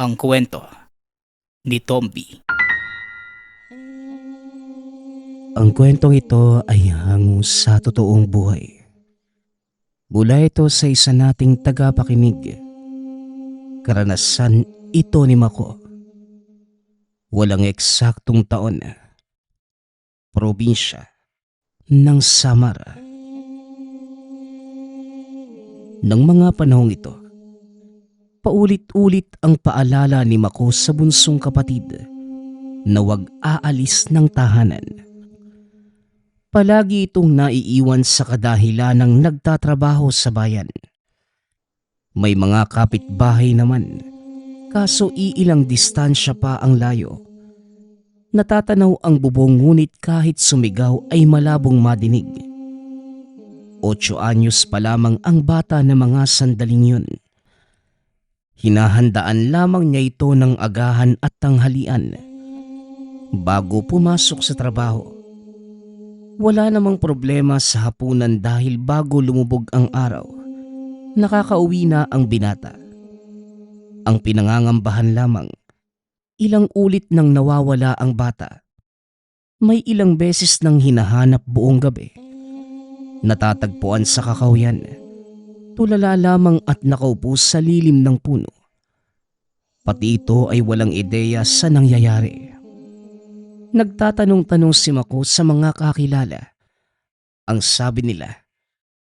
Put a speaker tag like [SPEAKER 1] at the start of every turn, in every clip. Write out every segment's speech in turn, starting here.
[SPEAKER 1] Ang kwento ni Tomby.
[SPEAKER 2] Ang kwentong ito ay hango sa totoong buhay. Mula ito sa isa nating tagapakinig. Karanasan ito ni Mako. Walang eksaktong taon. Probinsya ng Samar. Nang mga panahong ito, paulit-ulit ang paalala ni Mako sa bunsong kapatid na huwag aalis ng tahanan. Palagi itong naiiwan sa kadahilan ng nagtatrabaho sa bayan. May mga kapitbahay naman, kaso iilang distansya pa ang layo. Natatanaw ang bubong ngunit kahit sumigaw ay malabong madinig. 8 anyos pa lamang ang bata na mga sandaling yun. Hinahandaan lamang niya ito ng agahan at tanghalian bago pumasok sa trabaho. Wala namang problema sa hapunan dahil bago lumubog ang araw, nakakauwi na ang binata. Ang pinangangambahan lamang, ilang ulit nang nawawala ang bata. May ilang beses nang hinahanap buong gabi. Natatagpuan sa kakawyan, tulala lamang at nakaupo sa lilim ng puno. Pati ito ay walang ideya sa nangyayari. Nagtatanong-tanong si Mako sa mga kakilala. Ang sabi nila,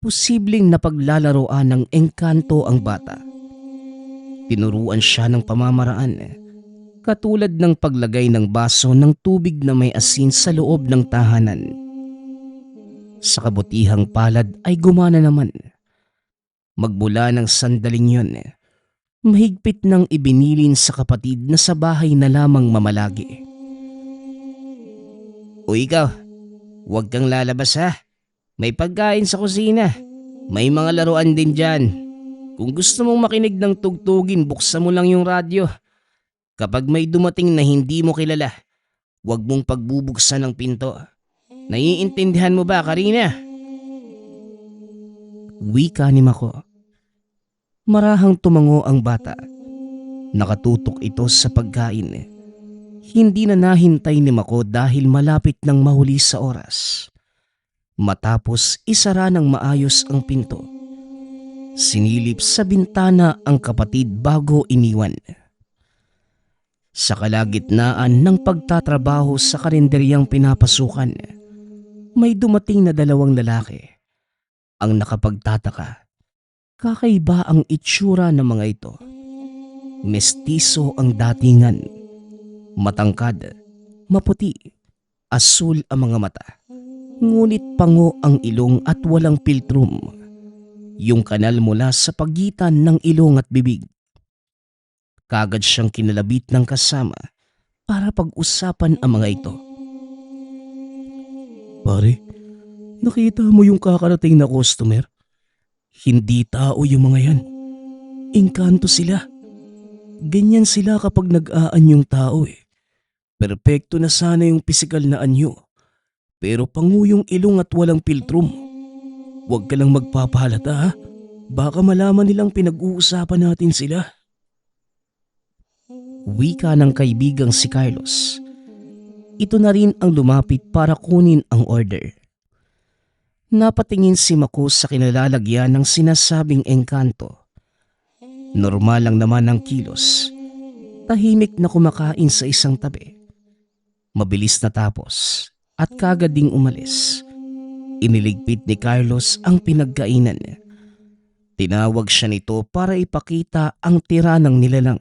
[SPEAKER 2] posibleng napaglalaroan ng engkanto ang bata. Tinuruan siya ng pamamaraan, katulad ng paglagay ng baso ng tubig na may asin sa loob ng tahanan. Sa kabutihang palad ay gumana naman. Magmula ng sandaling yon, mahigpit nang ibinilin sa kapatid na sa bahay na lamang mamalagi. O ikaw, huwag kang lalabas ha. May pagkain sa kusina. May mga laruan din dyan. Kung gusto mong makinig ng tugtugin, buksan mo lang yung radyo. Kapag may dumating na hindi mo kilala, huwag mong pagbubuksan ng pinto. Naiintindihan mo ba, Karina? Wika ni Mako. Marahang tumango ang bata. Nakatutok ito sa pagkain. Hindi na nahintay ni Mako dahil malapit nang mahuli sa oras. Matapos isara ng maayos ang pinto, sinilip sa bintana ang kapatid bago iniwan. Sa kalagitnaan ng pagtatrabaho sa karinderyang pinapasukan, may dumating na 2 lalaki. Ang nakapagtataka, kakaiba ang itsura ng mga ito. Mestizo ang datingan. Matangkad, maputi, asul ang mga mata. Ngunit pango ang ilong at walang piltrum. Yung kanal mula sa pagitan ng ilong at bibig. Kagad siyang kinalabit ng kasama para pag-usapan ang mga ito. Pare, nakita mo yung kakarating na customer? Hindi tao yung mga yan. Engkanto sila. Ganyan sila kapag nag-aanyong tao eh. Perpekto na sana yung pisikal na anyo, pero panguyong ilong at walang piltrum. Huwag ka lang magpapahalata ha. Baka malaman nilang pinag-uusapan natin sila. Wika ng kaibigang si Carlos. Ito na rin ang lumapit para kunin ang order. Napatingin si Mako sa kinalalagyan ng sinasabing engkanto. Normal lang naman ang kilos. Tahimik na kumakain sa isang tabi. Mabilis natapos at kagad ding umalis. Iniligpit ni Carlos ang pinagkainan. Tinawag siya nito para ipakita ang tira ng nilalang.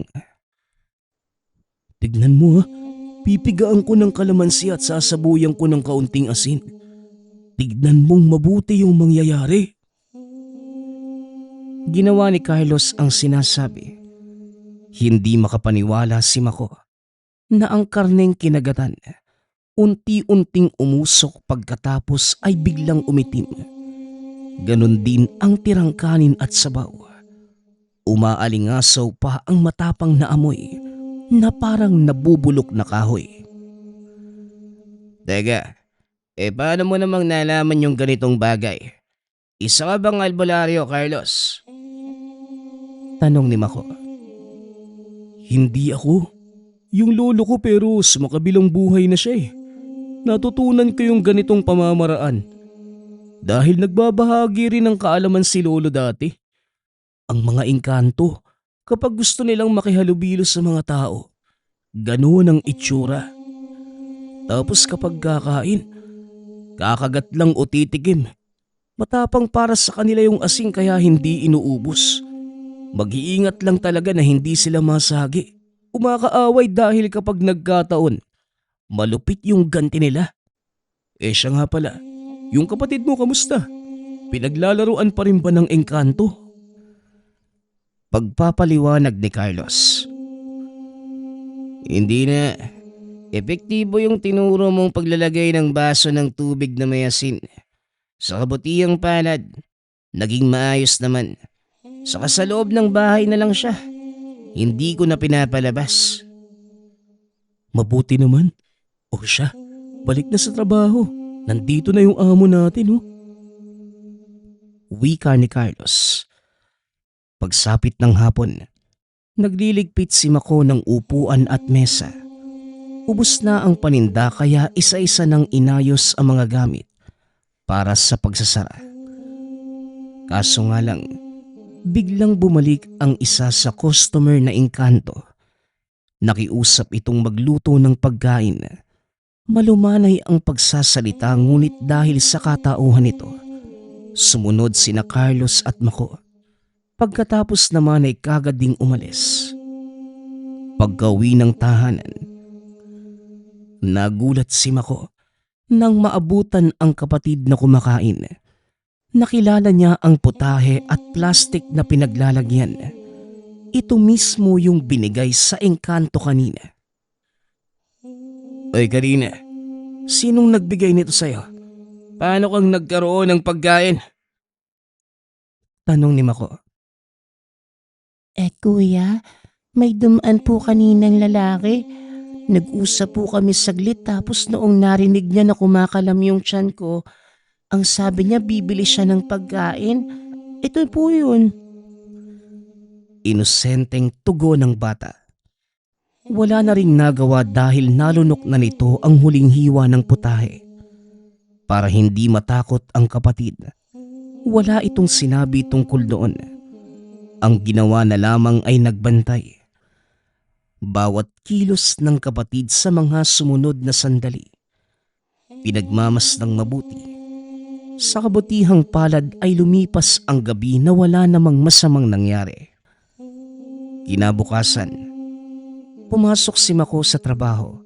[SPEAKER 2] Tignan mo ha, pipigaan ko ng kalamansi at sasabuyan ko ng kaunting asin. Tignan mong mabuti yung mangyayari. Ginawa ni Carlos ang sinasabi. Hindi makapaniwala si Mako na ang karneng kinagatan unti-unting umusok pagkatapos ay biglang umitim. Ganon din ang tirang kanin at sabaw. Umaalingasaw pa ang matapang na amoy na parang nabubulok na kahoy. Teka, paano mo namang nalaman yung ganitong bagay? Isa ka bang albularyo, Carlos? Tanong ni Mako. Hindi ako. Yung lolo ko pero sa makabilang buhay na siya eh. Natutunan ko yung ganitong pamamaraan. Dahil nagbabahagi rin ng kaalaman si lolo dati. Ang mga engkanto, kapag gusto nilang makihalubilo sa mga tao, ganoon ang itsura. Tapos kapag kakain, kakagat lang o titikim. Matapang para sa kanila yung asin kaya hindi inuubos. Mag-iingat lang talaga na hindi sila masagi. Umakaaway dahil kapag nagkataon, malupit yung ganti nila. Siya nga pala, yung kapatid mo kamusta? Pinaglalaruan pa rin ba ng engkanto? Pagpapaliwanag ni Carlos. Hindi na. Epektibo yung tinuro mong paglalagay ng baso ng tubig na may asin. Sa kabutihang palad, naging maayos naman. Saka sa loob ng bahay na lang siya. Hindi ko na pinapalabas. Mabuti naman. O siya, balik na sa trabaho. Nandito na yung amo natin, oh. Wika ni Carlos. Pagsapit ng hapon, nagliligpit si Mako ng upuan at mesa. Ubus na ang paninda kaya isa-isa nang inayos ang mga gamit para sa pagsasara. Kaso nga lang, biglang bumalik ang isa sa customer na engkanto. Nakiusap itong magluto ng pagkain. Malumanay ang pagsasalita ngunit dahil sa katauhan nito, sumunod sina Carlos at Mako. Pagkatapos naman ay kagad ding umalis. Pagka-uwi ng tahanan, nagulat si Mako nang maabutan ang kapatid na kumakain. Nakilala niya ang putahe at plastik na pinaglalagyan. Ito mismo yung binigay sa engkanto kanina. Oy Karina, sinong nagbigay nito sa'yo? Paano kang nagkaroon ng pagkain? Tanong ni Mako.
[SPEAKER 3] Kuya, may dumaan po kaninang lalaki. Nag-usap po kami saglit tapos noong narinig niya na kumakalam yung tiyan ko, ang sabi niya bibili siya ng pagkain. Ito po yun.
[SPEAKER 2] Inosenteng tugon ng bata. Wala na ring nagawa dahil nalunok na nito ang huling hiwa ng putahe. Para hindi matakot ang kapatid, wala itong sinabi tungkol doon. Ang ginawa na lamang ay nagbantay. Bawat kilos ng kapatid sa mga sumunod na sandali, pinagmamasdang mabuti. Sa kabutihang palad ay lumipas ang gabi na wala namang masamang nangyari. Kinabukasan, pumasok si Mako sa trabaho.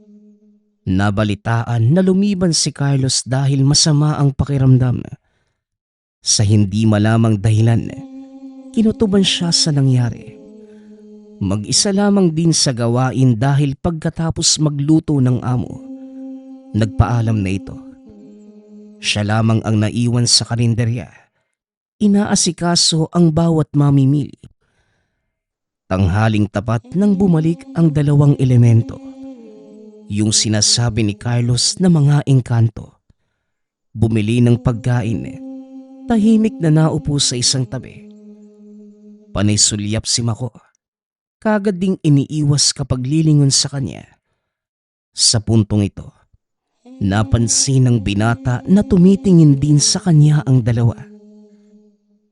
[SPEAKER 2] Nabalitaan na lumiban si Carlos dahil masama ang pakiramdam. Sa hindi malamang dahilan, kinutuban siya sa nangyari. Mag-isa lamang din sa gawain dahil pagkatapos magluto ng amo, nagpaalam na ito. Siya lamang ang naiwan sa karinderya. Inaasikaso ang bawat mamimili. Tanghaling tapat nang bumalik ang dalawang elemento. Yung sinasabi ni Carlos na mga engkanto. Bumili ng pagkain. Tahimik na naupo sa isang tabi. Panay sulyap si Mako. Kagad ding iniiwas kapag lilingon sa kanya. Sa puntong ito, napansin ng binata na tumitingin din sa kanya ang dalawa.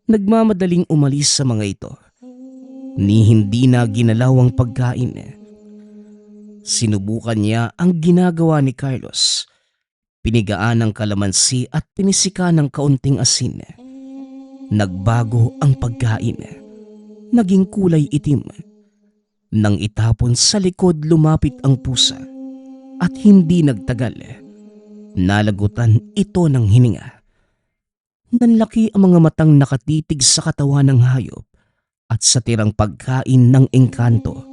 [SPEAKER 2] Nagmamadaling umalis sa mga ito. Ni hindi na ginalaw ang pagkain. Sinubukan niya ang ginagawa ni Carlos. Pinigaan ng kalamansi at pinisika ng kaunting asin. Nagbago ang pagkain. Naging kulay itim. Nang itapon sa likod lumapit ang pusa at hindi nagtagal. Nalagutan ito ng hininga. Nanlaki ang mga matang nakatitig sa katawan ng hayop at sa tirang pagkain ng engkanto.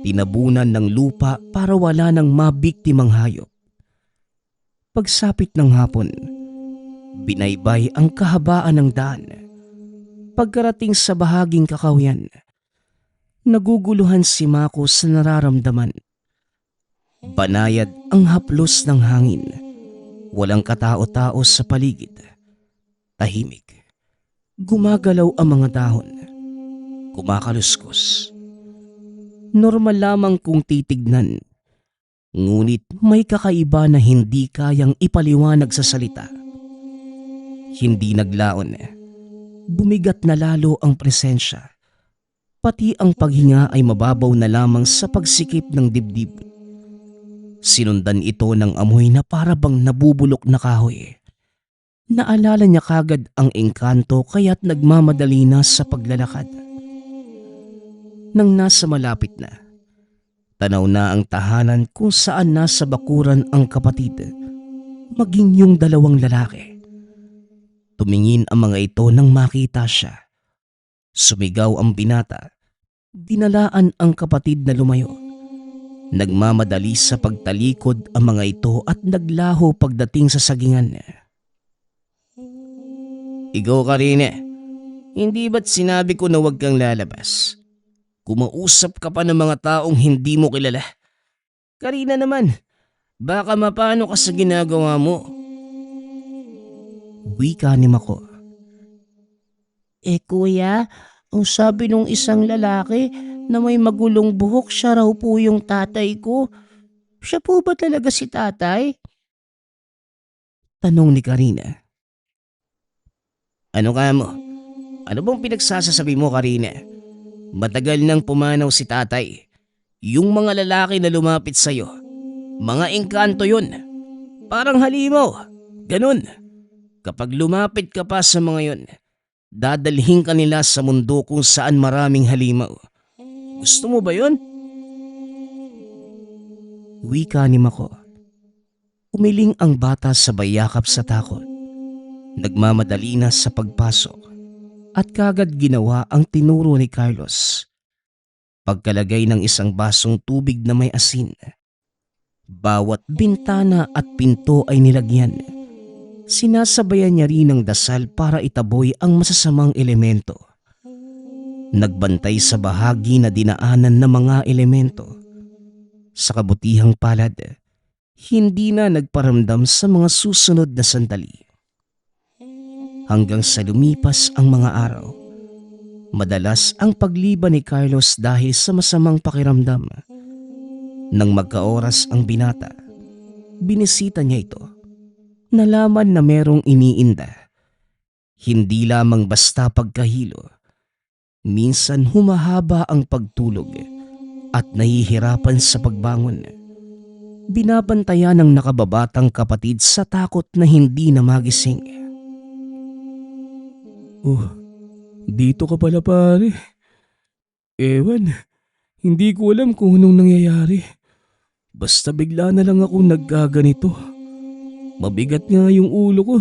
[SPEAKER 2] Tinabunan ng lupa para wala nang mabiktimang hayop. Pagsapit ng hapon, binaybay ang kahabaan ng daan. Pagkarating sa bahaging kakahuyan, naguguluhan si Mako sa nararamdaman. Banayad ang haplos ng hangin. Walang katao-tao sa paligid. Tahimik. Gumagalaw ang mga dahon. Kumakaluskos. Normal lamang kung titignan. Ngunit may kakaiba na hindi kayang ipaliwanag sa salita. Hindi naglaon. Bumigat na lalo ang presensya. Pati ang paghinga ay mababaw na lamang sa pagsikip ng dibdib. Sinundan ito ng amoy na parabang nabubulok na kahoy. Naalala niya kagad ang engkanto kaya't nagmamadali na sa paglalakad. Nang nasa malapit na, tanaw na ang tahanan kung saan nasa bakuran ang kapatid, maging yung dalawang lalaki. Tumingin ang mga ito nang makita siya. Sumigaw ang binata. Dinalaan ang kapatid na lumayo. Nagmamadali sa pagtalikod ang mga ito at naglaho pagdating sa sagingan. Ikaw, Karina, hindi ba't sinabi ko na huwag kang lalabas? Kumausap ka pa ng mga taong hindi mo kilala. Karina naman, baka mapano ka sa ginagawa mo. Wika ni Mako.
[SPEAKER 3] Kuya, ang sabi nung isang lalaki na may magulong buhok, siya raw po yung tatay ko. Siya po ba talaga si tatay?
[SPEAKER 2] Tanong ni Karina. Ano ka mo? Ano bang pinagsasasabi mo, Karina? Matagal nang pumanaw si tatay. Yung mga lalaki na lumapit sa'yo, mga engkanto yun. Parang halimaw. Ganun. Kapag lumapit ka pa sa mga yun, dadalhin ka nila sa mundo kung saan maraming halimaw. Gusto mo ba yun? Wika ni Mako. Umiling ang bata sa bayakap sa takot. Nagmamadali na sa pagpasok. At kagad ginawa ang tinuro ni Carlos. Pagkalagay ng isang basong tubig na may asin. Bawat bintana at pinto ay nilagyan. Sinasabayan niya rin ng dasal para itaboy ang masasamang elemento. Nagbantay sa bahagi na dinaanan ng mga elemento. Sa kabutihang palad, hindi na nagparamdam sa mga susunod na sandali. Hanggang sa lumipas ang mga araw, madalas ang pagliba ni Carlos dahil sa masamang pakiramdam. Nang magkaoras ang binata, binisita niya ito. Nalaman na merong iniinda. Hindi lamang basta pagkahilo. Minsan humahaba ang pagtulog at nahihirapan sa pagbangon. Binabantayan ng nakababatang kapatid sa takot na hindi na magising. Oh, dito ka pala, pare. Ewan, hindi ko alam kung anong nangyayari. Basta bigla na lang ako nagkaganito. Mabigat nga yung ulo ko.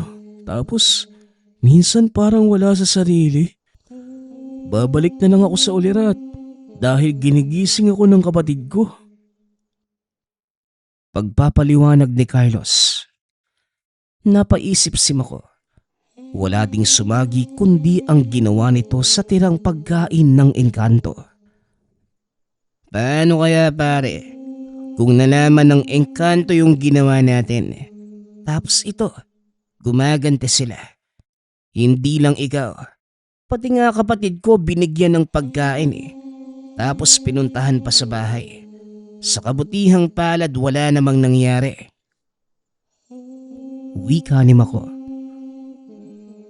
[SPEAKER 2] Tapos, minsan parang wala sa sarili. Babalik na lang ako sa ulirat dahil ginigising ako ng kapatid ko. Pagpapaliwanag ni Carlos. Napaisip si Mako. Wala ding sumagi kundi ang ginawa nito sa tirang pagkain ng engkanto. Paano kaya, pare? Kung nalaman ng engkanto yung ginawa natin, tapos ito, gumagante sila. Hindi lang ikaw, pati nga kapatid ko binigyan ng pagkain Tapos pinuntahan pa sa bahay. Sa kabutihang palad wala namang nangyari. Wika ni Mako.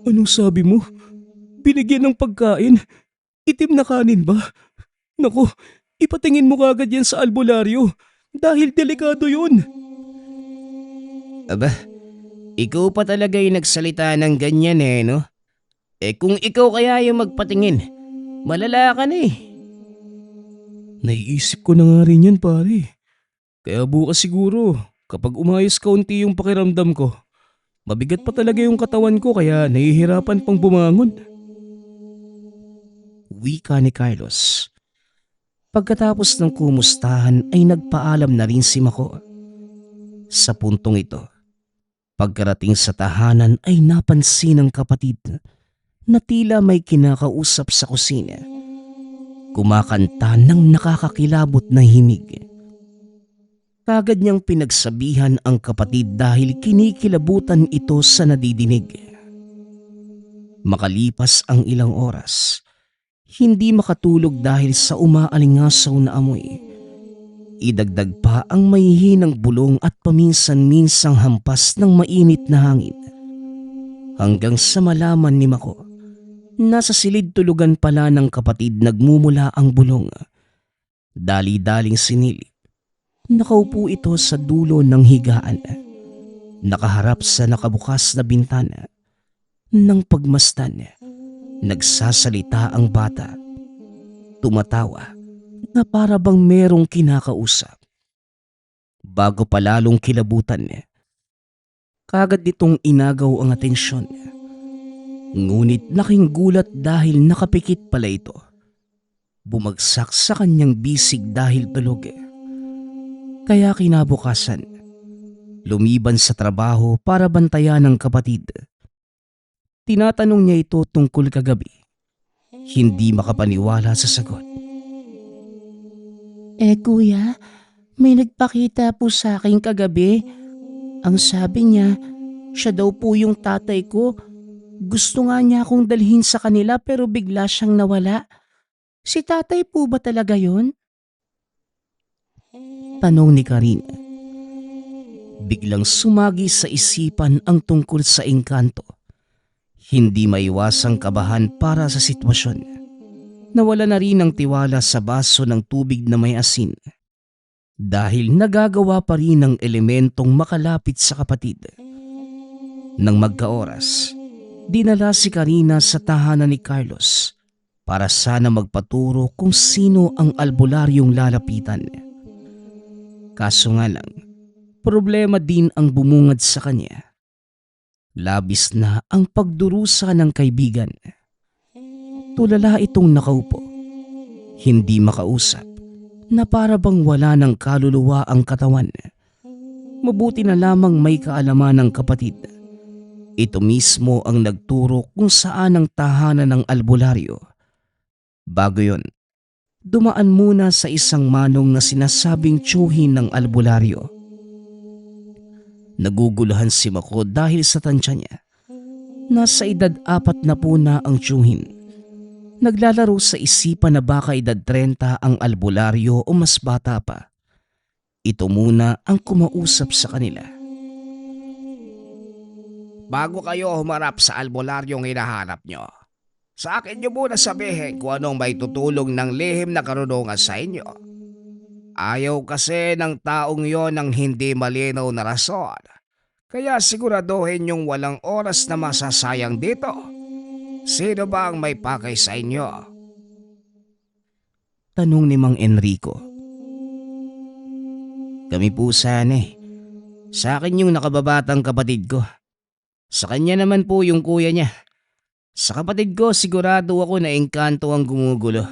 [SPEAKER 2] Anong sabi mo? Binigyan ng pagkain? Itim na kanin ba? Naku, ipatingin mo kagad yan sa albularyo dahil delikado yun. Aba, ikaw pa talaga yung nagsalita ng ganyan no? Kung ikaw kaya yung magpatingin, malala ka na Naiisip ko na nga rin yan, pare. Kaya bukas siguro, kapag umayos kaunti yung pakiramdam ko, mabigat pa talaga yung katawan ko kaya nahihirapan pang bumangon. Wika ni Carlos. Pagkatapos ng kumustahan ay nagpaalam na rin si Mako. Sa puntong ito, pagkarating sa tahanan ay napansin ng kapatid na tila may kinakausap sa kusina. Kumakanta ng nakakakilabot na himig. Kagad niyang pinagsabihan ang kapatid dahil kinikilabutan ito sa nadidinig. Makalipas ang ilang oras, Hindi makatulog dahil sa umaalingasaw na amoy. Idagdag pa ang mahihinang bulong at paminsan-minsang hampas ng mainit na hangin. Hanggang sa malaman ni Mako, nasa silid tulugan pala ng kapatid nagmumula ang bulong. Dali-daling sinilip. Nakaupo ito sa dulo ng higaan. Nakaharap sa nakabukas na bintana. Nang pagmasdan, nagsasalita ang bata. Tumatawa na para bang merong kinakausap. Bago pa lalong kilabutan, kagad ditong inagaw ang atensyon. Ngunit laking gulat dahil nakapikit pala ito. Bumagsak sa kanyang bisig dahil tulog. Kaya kinabukasan, lumiban sa trabaho para bantayan ng kapatid. Tinatanong niya ito tungkol kagabi. Hindi makapaniwala sa sagot.
[SPEAKER 3] Kuya, may nagpakita po sa akin kagabi. Ang sabi niya, siya daw po yung tatay ko. Gusto nga niya akong dalhin sa kanila pero bigla siyang nawala. Si tatay po ba talaga yon?
[SPEAKER 2] Tanong ni Karina. Biglang sumagi sa isipan ang tungkol sa engkanto. Hindi maiwasang kabahan para sa sitwasyon. Nawala na rin ang tiwala sa baso ng tubig na may asin. Dahil nagagawa pa rin ng elementong makalapit sa kapatid. Nang magkaoras, dinala si Karina sa tahanan ni Carlos para sana magpaturo kung sino ang albularyong lalapitan. Kaso nga lang, problema din ang bumungad sa kanya. Labis na ang pagdurusa ng kaibigan. Tulala itong nakaupo, hindi makausap, na para bang wala ng kaluluwa ang katawan. Mabuti na lamang may kaalaman ng kapatid. Ito mismo ang nagturo kung saan ang tahanan ng albularyo. Bago yon, dumaan muna sa isang manong na sinasabing tiyuhin ng albularyo. Naguguluhan si Mako dahil sa tansya niya. Nasa edad 40 na ang tiyuhin. Naglalaro sa isipan na baka edad 30 ang albularyo o mas bata pa. Ito muna ang kumausap sa kanila.
[SPEAKER 1] Bago kayo humarap sa albularyong hinahanap nyo, sa akin nyo muna sabihin kung anong may tutulong ng lihim na karunungan sa inyo. Ayaw kasi ng taong yon ng hindi malinaw na rason. Kaya siguraduhin yung walang oras na masasayang dito. Sino ba ang may pakay sa inyo?
[SPEAKER 2] Tanong ni Mang Enrico. Kami po sana eh. Sa akin yung nakababatang kapatid ko. Sa kanya naman po yung kuya niya. Sa kapatid ko sigurado ako na engkanto ang gumugulo.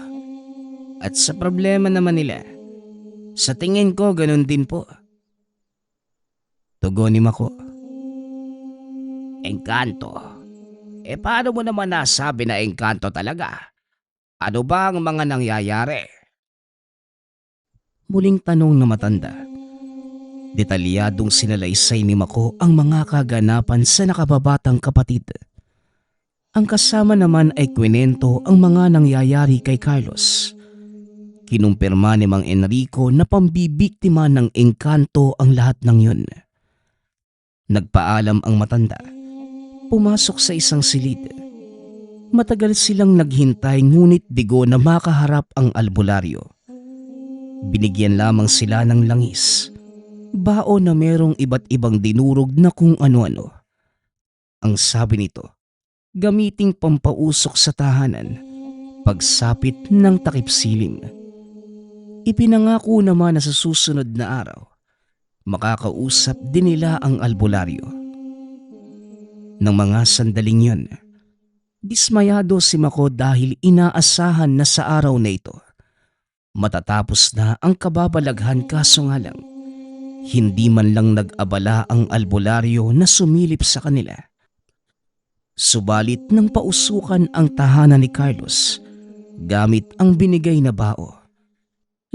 [SPEAKER 2] At sa problema naman nila, sa tingin ko ganun din po. Tugon ni Mako.
[SPEAKER 1] Engkanto? Paano mo naman nasabi na engkanto talaga? Ano ba ang mga nangyayari?
[SPEAKER 2] Muling tanong na matanda. Detalyadong sinalaysay ni Mako ang mga kaganapan sa nakababatang kapatid. Ang kasama naman ay kwento ang mga nangyayari kay Carlos. Kinumpirma ni Mang Enrico na pambibiktima ng engkanto ang lahat ng yun. Nagpaalam ang matanda. Pumasok sa isang silid. Matagal silang naghintay ngunit bigo na makaharap ang albularyo. Binigyan lamang sila ng langis. Bao na merong iba't ibang dinurog na kung ano-ano. Ang sabi nito, gamiting pampausok sa tahanan, pagsapit ng takip silim. Ipinangako naman na sa susunod na araw, makakausap din nila ang albularyo. Nang mga sandaling yun, dismayado si Mako dahil inaasahan na sa araw na ito, matatapos na ang kababalaghan kaso nga lang, hindi man lang nag-abala ang albularyo na sumilip sa kanila. Subalit nang pausukan ang tahanan ni Carlos, gamit ang binigay na bao,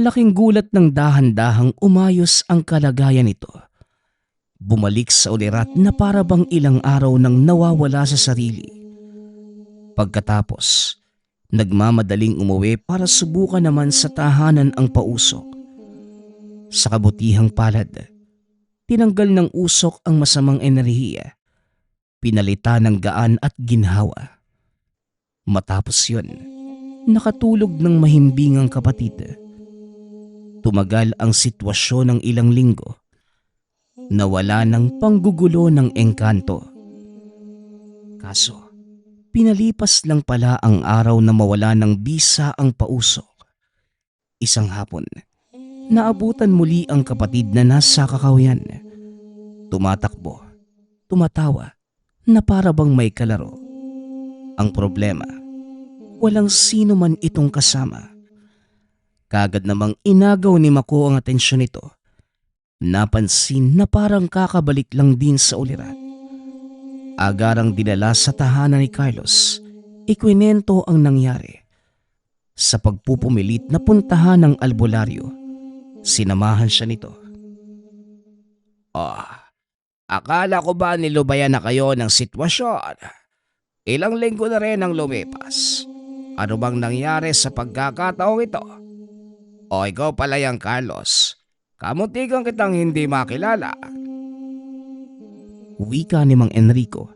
[SPEAKER 2] laking gulat ng dahan-dahang umayos ang kalagayan nito. Bumalik sa ulirat na para bang ilang araw nang nawawala sa sarili. Pagkatapos, Nagmamadaling umuwi para subukan naman sa tahanan ang pausok. Sa kabutihang palad, tinanggal ng usok ang masamang enerhiya. Pinalitan ng gaan at ginhawa. Matapos yun, nakatulog ng mahimbing ang kapatid. Tumagal ang sitwasyon ng ilang linggo. Nawala ng panggugulo ng engkanto. Kaso, pinalipas lang pala ang araw na mawala ng bisa ang pausok. Isang hapon, naabutan muli ang kapatid na nasa kakahuyan. Tumatakbo, tumatawa, na para bang may kalaro. Ang problema, walang sino man itong kasama. Kagad namang inagaw ni Mako ang atensyon nito. Napansin na parang kakabalik lang din sa ulirat. Agarang dinala sa tahanan ni Carlos. Ikwinento ang nangyari. Sa pagpupumilit na puntahan ng albularyo, sinamahan siya nito.
[SPEAKER 1] Akala ko ba nilubayan na kayo ng sitwasyon? Ilang linggo na rin ang lumipas. Ano bang nangyari sa pagkakataong ito? O ikaw pala yung Carlos. Kamuntikan kitang hindi makilala.
[SPEAKER 2] Wika ni Mang Enrico.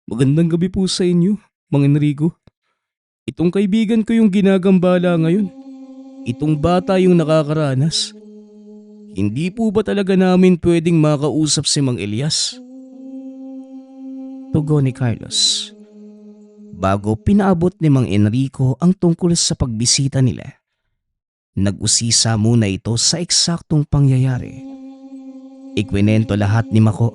[SPEAKER 2] Magandang gabi po sa inyo, Mang Enrico. Itong kaibigan ko yung ginagambala ngayon. Itong bata yung nakakaranas. Hindi po ba talaga namin pwedeng makausap si Mang Elias? Tugon ni Carlos. Bago pinaabot ni Mang Enrico ang tungkol sa pagbisita nila, nag-usisa muna ito sa eksaktong pangyayari. Ikwinento lahat ni Mako.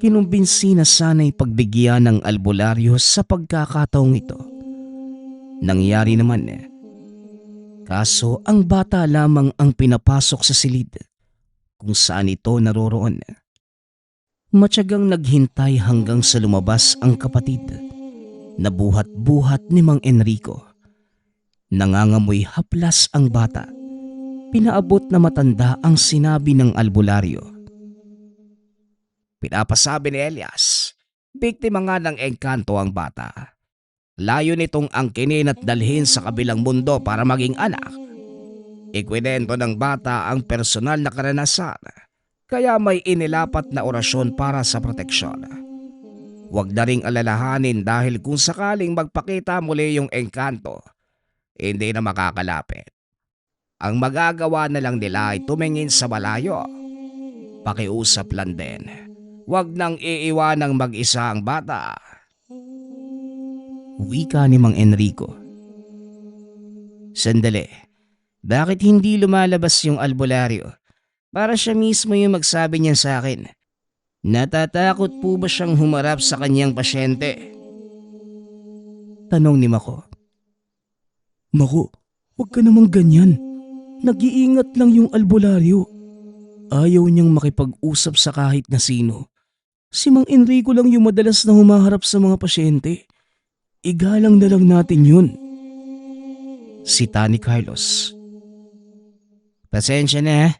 [SPEAKER 2] Kinumbinsi na sana'y pagbigyan ng albularyo sa pagkakataong ito. Nangyari naman kaso ang bata lamang ang pinapasok sa silid kung saan ito naroroon. Matyagang naghintay hanggang sa lumabas ang kapatid. Nabuhat-buhat ni Mang Enrico. Nangangamoy haplas ang bata. Pinaabot na matanda ang sinabi ng albularyo.
[SPEAKER 1] Pinapasabi ni Elias, biktima nga ng engkanto ang bata. Layo nitong angkinin at dalhin sa kabilang mundo para maging anak. Ikwinento ng bata ang personal na karanasan, kaya may inilapat na orasyon para sa proteksyon. Huwag na ring alalahanin dahil kung sakaling magpakita muli yung engkanto, hindi na makakalapit. Ang magagawa na lang nila ay tumingin sa malayo. Pakiusap lang din. Huwag nang iiwanang mag-isa ang bata.
[SPEAKER 2] Wika ni Mang Enrico. Sandali, bakit hindi lumalabas yung albularyo? Para siya mismo yung magsabi niya sa akin. Natatakot po ba siyang humarap sa kanyang pasyente? Tanong ni Mako. Mako, huwag ka namang ganyan. Nag-iingat lang yung albularyo. Ayaw niyang makipag-usap sa kahit na sino. Si Mang Enrico lang yung madalas na humaharap sa mga pasyente. Igalang na lang natin yun. Sita ni Carlos. Pasensya na,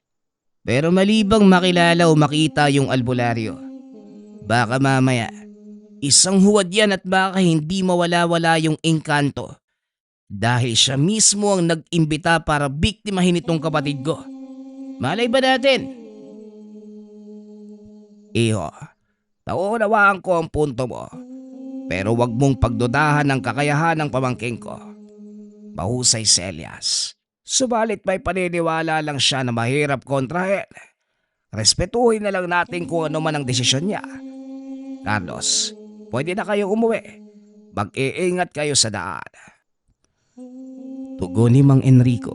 [SPEAKER 2] pero malibang makilala o makita yung albularyo. Baka mamaya, isang huwad yan at baka hindi mawala-wala yung engkanto. Dahil siya mismo ang nag-imbita para biktimahin itong kapatid ko. Malay ba natin?
[SPEAKER 1] Iho, naunawaan ko ang punto mo. Pero wag mong pagdudahan ng kakayahan ng pamangking ko. Mahusay si Elias. Subalit may paniniwala lang siya na mahirap kontrahin. Respetuhin na lang natin kung ano man ang desisyon niya. Carlos, pwede na kayo umuwi. Mag-iingat kayo sa daan.
[SPEAKER 2] Tugon ni Mang Enrico.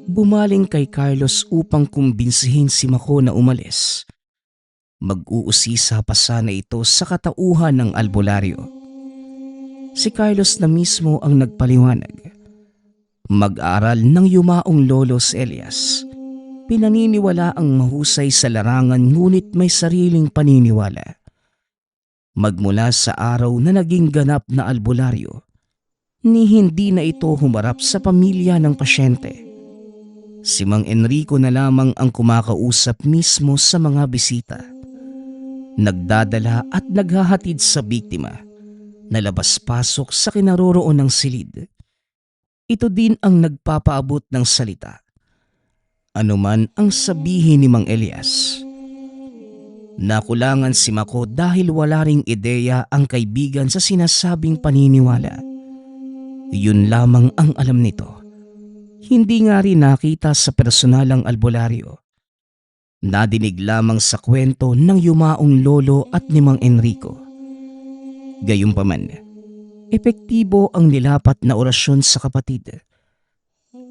[SPEAKER 2] Bumaling kay Carlos upang kumbinsihin si Mako na umalis. Mag-uusisa pa sana ito sa katauhan ng albularyo. Si Carlos na mismo ang nagpaliwanag. Mag-aral ng yumaong lolo si Elias. Pinaniniwala ang mahusay sa larangan ngunit may sariling paniniwala. Magmula sa araw na naging ganap na albularyo, ni hindi na ito humarap sa pamilya ng pasyente. Si Mang Enrico na lamang ang kumakausap mismo sa mga bisita. Nagdadala at naghahatid sa biktima na labas-pasok sa kinaroroon ng silid. Ito din ang nagpapaabot ng salita. Ano man ang sabihin ni Mang Elias. Nakulangan si Mako dahil wala ring ideya ang kaibigan sa sinasabing paniniwala. Yun lamang ang alam nito. Hindi nga rin nakita sa personalang albularyo. Nadinig lamang sa kwento ng yumaong lolo at ni Mang Enrico. Gayunpaman, epektibo ang nilapat na orasyon sa kapatid.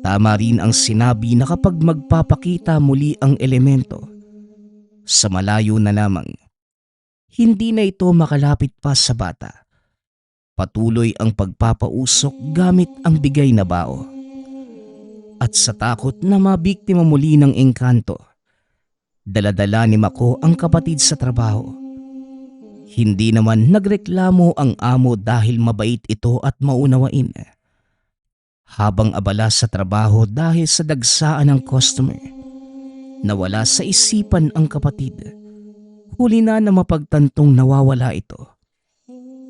[SPEAKER 2] Tama rin ang sinabi na kapag magpapakita muli ang elemento, sa malayo na lamang, hindi na ito makalapit pa sa bata. Patuloy ang pagpapausok gamit ang bigay na bao. At sa takot na mabiktima muli ng engkanto, daladala ni Mako ang kapatid sa trabaho. Hindi naman nagreklamo ang amo dahil mabait ito at maunawain. Habang abala sa trabaho dahil sa dagsaan ng customer, nawala sa isipan ang kapatid. Huli na mapagtantong nawawala ito.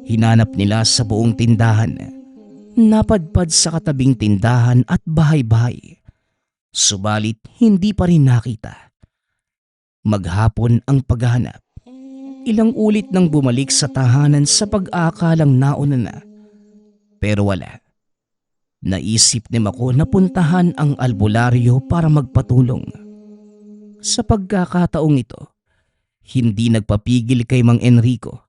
[SPEAKER 2] Hinanap nila sa buong tindahan. Napadpad sa katabing tindahan at bahay-bahay. Subalit hindi pa rin nakita. Maghapon ang paghahanap. Ilang ulit nang bumalik sa tahanan sa pag-aakalang nauna na. Pero wala. Naisip ni Mako na puntahan ang albularyo para magpatulong. Sa pagkakataong ito, hindi nagpapigil kay Mang Enrico.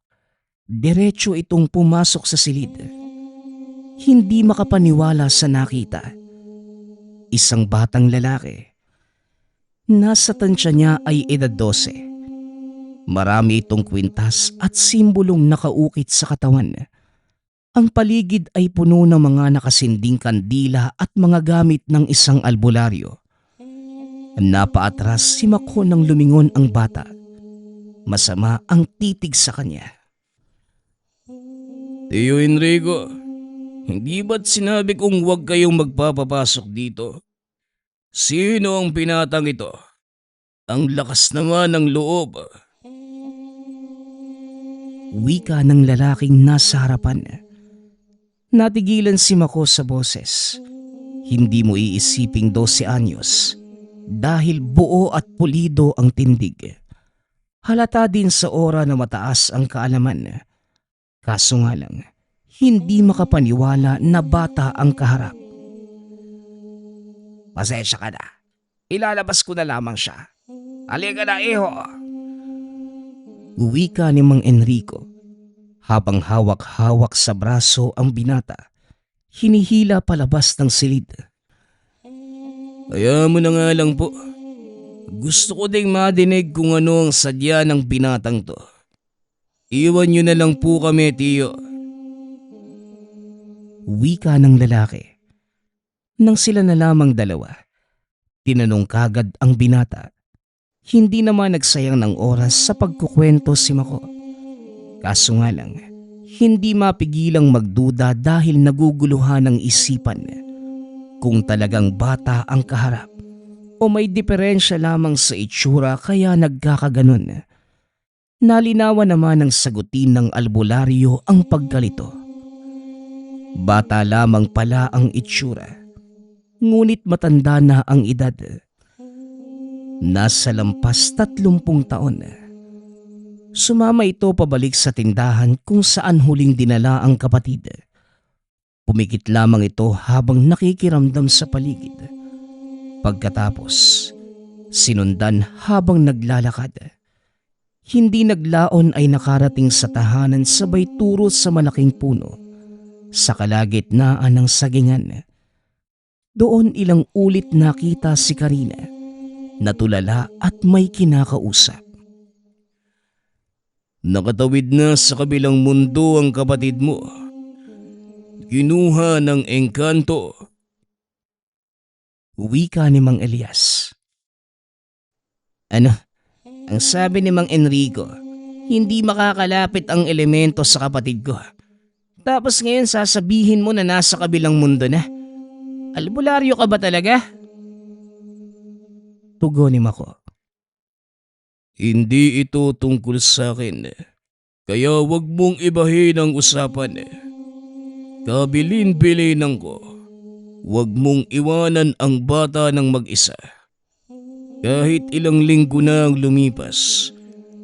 [SPEAKER 2] Diretso itong pumasok sa silid. Hindi makapaniwala sa nakita. Isang batang lalaki. Nasa tansya niya ay edad 12. Marami itong kwintas at simbolong nakaukit sa katawan. Ang paligid ay puno ng mga nakasinding kandila at mga gamit ng isang albularyo. Napaatras si Mako nang lumingon ang bata. Masama ang titig sa kanya.
[SPEAKER 1] Tio Enrico, hindi ba't sinabi kong huwag kayong magpapapasok dito? Sino ang pinatang ito? Ang lakas naman ng loob.
[SPEAKER 2] Wika ng lalaking nasa harapan. Natigilan si Mako sa boses. Hindi mo iisiping 12 anyos dahil buo at pulido ang tindig. Halata din sa ora na mataas ang kaalaman. Kaso nga lang, hindi makapaniwala na bata ang kaharap.
[SPEAKER 1] Pasensya ka na. Ilalabas ko na lamang siya. Halika na, iho.
[SPEAKER 2] Wika ni Mang Enrico. Habang hawak-hawak sa braso ang binata, hinihila palabas ng silid.
[SPEAKER 1] Kaya mo na nga lang po. Gusto ko ding madinig kung ano ang sadya ng binatang to. Iwan nyo na lang po kami, tiyo.
[SPEAKER 2] Wika ng lalaki. Nang sila na lamang dalawa, tinanong kagad ang binata. Hindi naman nagsayang ng oras sa pagkukwento si Mako. Kaso nga lang, hindi mapigilang magduda dahil naguguluhan ng isipan kung talagang bata ang kaharap o may diferensya lamang sa itsura kaya nagkakaganon. Nalinawan naman ng sagutin ng albularyo ang pagkalito. Bata lamang pala ang itsura, ngunit matanda na ang edad. Nasa lampas 30 taon. Sumama ito pabalik sa tindahan kung saan huling dinala ang kapatid. Pumikit lamang ito habang nakikiramdam sa paligid. Pagkatapos, sinundan habang naglalakad. Hindi naglaon ay nakarating sa tahanan sabay turo sa malaking puno sa kalagitnaan ng sagingan. Doon ilang ulit nakita si Karina, natulala at may kinakausap.
[SPEAKER 1] Nakatawid na sa kabilang mundo ang kapatid mo. Kinuha ng engkanto.
[SPEAKER 2] Wika ni Mang Elias.
[SPEAKER 1] Ano? Ang sabi ni Mang Enrico, hindi makakalapit ang elemento sa kapatid ko. Tapos ngayon sasabihin mo na nasa kabilang mundo na. Albularyo ka ba talaga?
[SPEAKER 2] Tugon ni Mako.
[SPEAKER 1] Hindi ito tungkol sa akin. Kaya wag mong ibahin ang usapan. Kabilin-bilinan ko. Wag mong iwanan ang bata ng mag-isa. Kahit ilang linggo na ang lumipas,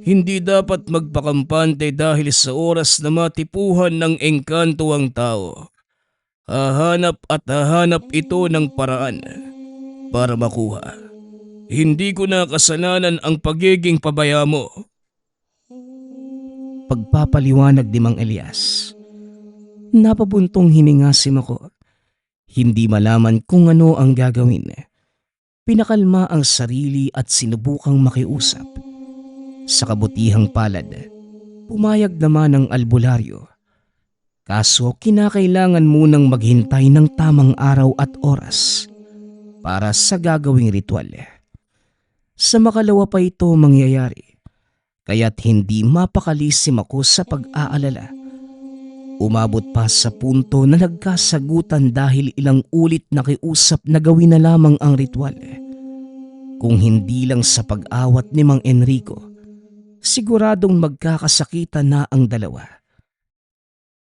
[SPEAKER 1] hindi dapat magpakampante dahil sa oras na matipuhan ng engkanto ang tao. Hahanap at hahanap ito ng paraan para makuha. Hindi ko na kasalanan ang pagiging pabaya mo.
[SPEAKER 2] Pagpapaliwanag ni Mang Elias. Napabuntong hininga si Mako. Hindi malaman kung ano ang gagawin. Pinakalma ang sarili at sinubukang makiusap. Sa kabutihang palad, pumayag naman ang albularyo. Kaso kinakailangan munang maghintay ng tamang araw at oras para sa gagawing ritual. Sa makalawa pa ito mangyayari, kaya't hindi mapakali si Mako sa pag-aalala. Umabot pa sa punto na nagkasagutan dahil ilang ulit nakiusap na gawin na lamang ang ritual. Kung hindi lang sa pag-awat ni Mang Enrico, siguradong magkakasakitan na ang dalawa.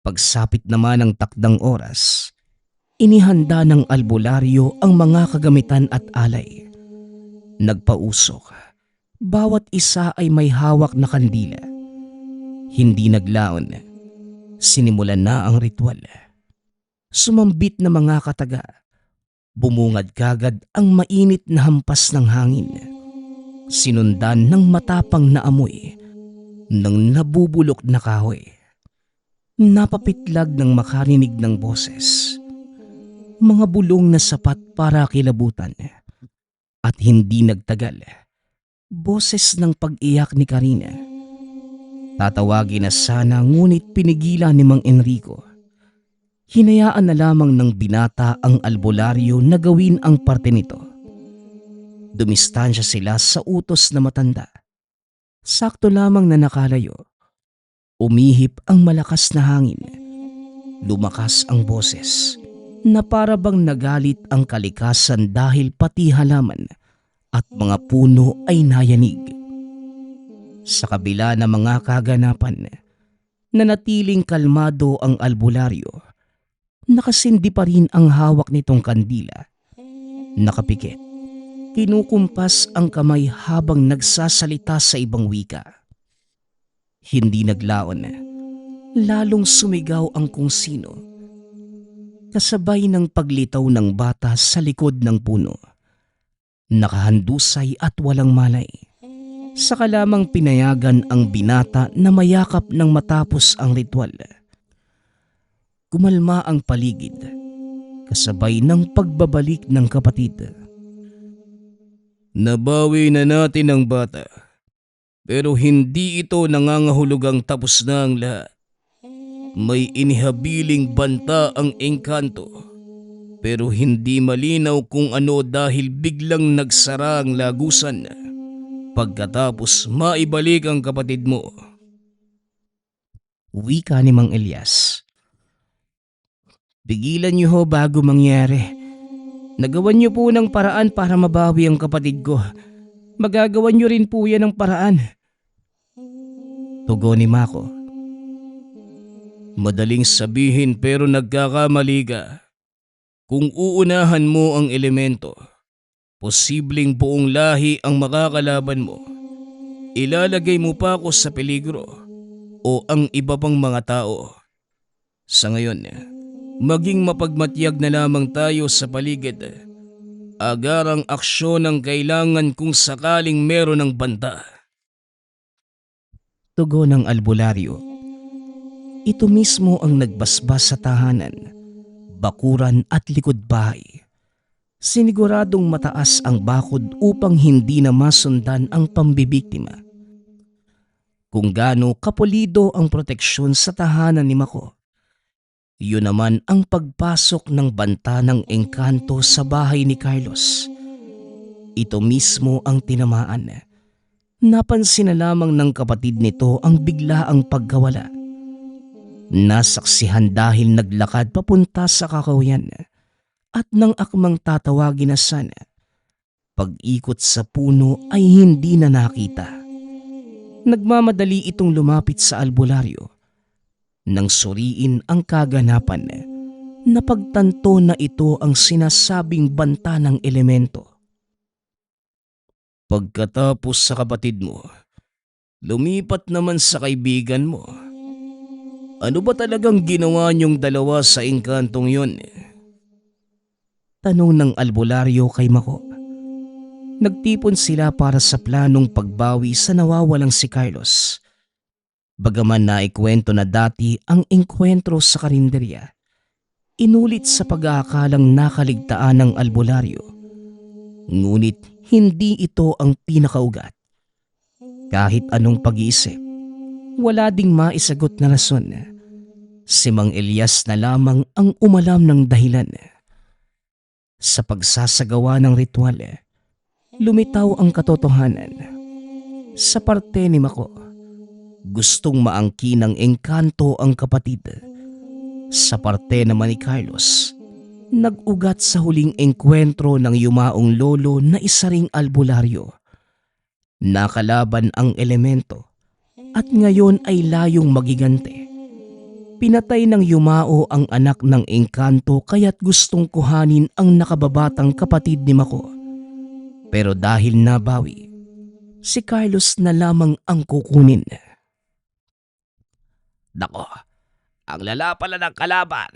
[SPEAKER 2] Pagsapit naman ng takdang oras, inihanda ng albularyo ang mga kagamitan at alay. Nagpausok. Bawat isa ay may hawak na kandila. Hindi naglaon. Sinimulan na ang ritual. Sumambit na mga kataga. Bumungad kagad ang mainit na hampas ng hangin. Sinundan ng matapang na amoy ng nabubulok na kahoy. Napapitlag ng makarinig ng boses. Mga bulong na sapat para kilabutan. At hindi nagtagal, boses ng pag-iyak ni Karina. Tatawagin na sana ngunit pinigilan ni Mang Enrico. Hinayaan na lamang ng binata ang albularyo na gawin ang parte nito. Dumistansya sila sa utos na matanda. Sakto lamang na nakalayo. Umihip ang malakas na hangin. Lumakas ang boses na para bang nagalit ang kalikasan dahil pati halaman at mga puno ay nayanig. Sa kabila ng mga kaganapan, nanatiling kalmado ang albularyo. Nakasindi pa rin ang hawak nitong kandila. Nakapikit. Kinukumpas ang kamay habang nagsasalita sa ibang wika. Hindi naglaon. Lalong sumigaw ang kung sino. Kasabay ng paglitaw ng bata sa likod ng puno. Nakahandusay at walang malay. Saka lamang pinayagan ang binata na mayakap ng matapos ang ritual. Kumalma ang paligid, kasabay ng pagbabalik ng kapatid.
[SPEAKER 1] Nabawi na natin ang bata, pero hindi ito nangangahulugang tapos na ang lahat. May inihabiling banta ang engkanto, pero hindi malinaw kung ano dahil biglang nagsara ang lagusan pagkatapos maibalik ang kapatid mo.
[SPEAKER 2] Wika ni Mang Elias. Pigilan niyo ho bago mangyari. Nagawan niyo po ng paraan para mabawi ang kapatid ko. Magagawan niyo rin po yan ng paraan. Tugon ni Mako.
[SPEAKER 1] Madaling sabihin pero nagkakamali ka. Kung uunahan mo ang elemento, posibleng buong lahi ang makakalaban mo. Ilalagay mo pa ako sa peligro o ang iba pang mga tao. Sa ngayon, maging mapagmatyag na lamang tayo sa paligid. Agarang aksyon ang kailangan kung sakaling meron ng banta.
[SPEAKER 2] Tugon ng albularyo. Ito mismo ang nagbasbas sa tahanan, bakuran at likod bahay. Siniguradong mataas ang bakod upang hindi na masundan ang pambibiktima. Kung gaano kapulido ang proteksyon sa tahanan ni Mako, yun naman ang pagpasok ng banta ng engkanto sa bahay ni Carlos. Ito mismo ang tinamaan. Napansin na lamang ng kapatid nito ang biglaang pagkawala. Nasaksihan dahil naglakad papunta sa kakahuyan at nang akmang tatawagin na sana, pag-ikot sa puno ay hindi na nakita. Nagmamadali itong lumapit sa albularyo. Nang suriin ang kaganapan, napagtanto na ito ang sinasabing banta ng elemento. Pagkatapos sa kapatid mo, lumipat naman sa kaibigan mo. Ano ba talagang ginawa niyong dalawa sa engkantong yun? Tanong ng albularyo kay Mako. Nagtipon sila para sa planong pagbawi sa nawawalang si Carlos. Bagaman naikwento na dati ang engkwentro sa karinderya, inulit sa pag-aakalang nakaligtaan ng albularyo. Ngunit hindi ito ang pinakaugat. Kahit anong pag-iisip, wala ding maisagot na rason. Si Mang Elias na lamang ang umalam ng dahilan. Sa pagsasagawa ng ritual, lumitaw ang katotohanan. Sa parte ni Mako, gustong maangkin ng engkanto ang kapatid. Sa parte naman ni Carlos, nag-ugat sa huling engkwentro ng yumaong lolo na isa ring albularyo. Nakalaban ang elemento at ngayon ay layong magigante. Pinatay ng yumao ang anak ng engkanto kaya't gustong kuhanin ang nakababatang kapatid ni Mako. Pero dahil nabawi, si Carlos na lamang ang kukunin.
[SPEAKER 1] Nako, ang lala pala ng kalaban.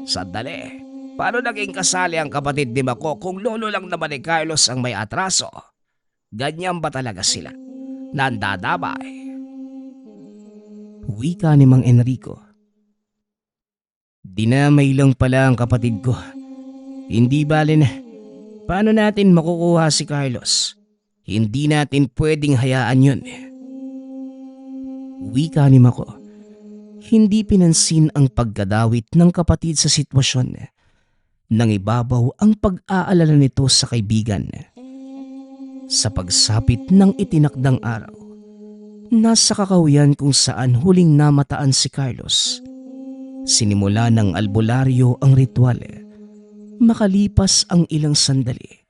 [SPEAKER 1] Sandali, paano naging kasali ang kapatid ni Mako kung lolo lang naman ni Carlos ang may atraso? Ganyan ba talaga sila? Nandadamay.
[SPEAKER 2] Wika ni Mang Enrico. Dinamay lang pala ang kapatid ko. Hindi bale na. Paano natin makukuha si Carlos? Hindi natin pwedeng hayaan yun. Wika ni Mako. Hindi pinansin ang pagkadawit ng kapatid sa sitwasyon. Nangibabaw ang pag-aalala nito sa kaibigan. Sa pagsapit ng itinakdang araw, nasa kakahuyan kung saan huling namataan si Carlos. Sinimula ng albularyo ang ritual. Makalipas ang ilang sandali,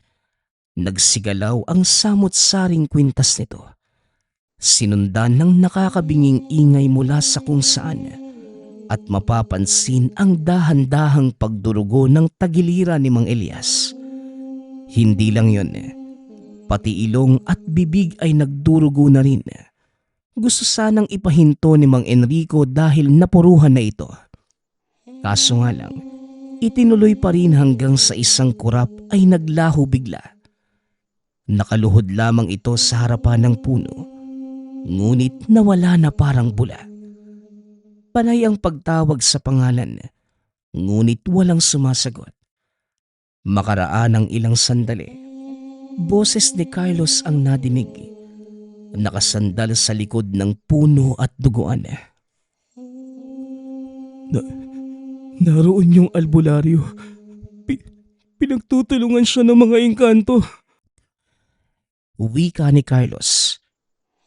[SPEAKER 2] nagsigalaw ang samot-saring kwintas nito. Sinundan ng nakakabinging ingay mula sa kung saan at mapapansin ang dahan-dahang pagdurugo ng tagiliran ni Mang Elias. Hindi lang yun, pati ilong at bibig ay nagdurugo na rin. Gusto sanang ipahinto ni Mang Enrico dahil napuruhan na ito. Kaso nga lang, itinuloy pa rin hanggang sa isang kurap ay naglaho bigla. Nakaluhod lamang ito sa harapan ng puno, ngunit nawala na parang bula. Panay ang pagtawag sa pangalan, ngunit walang sumasagot. Makaraan ng ilang sandali, boses ni Carlos ang nadinig. Nakasandal sa likod ng puno at duguan. Naroon yung albularyo. Pinagtutulungan siya ng mga engkanto. Wika ni Carlos.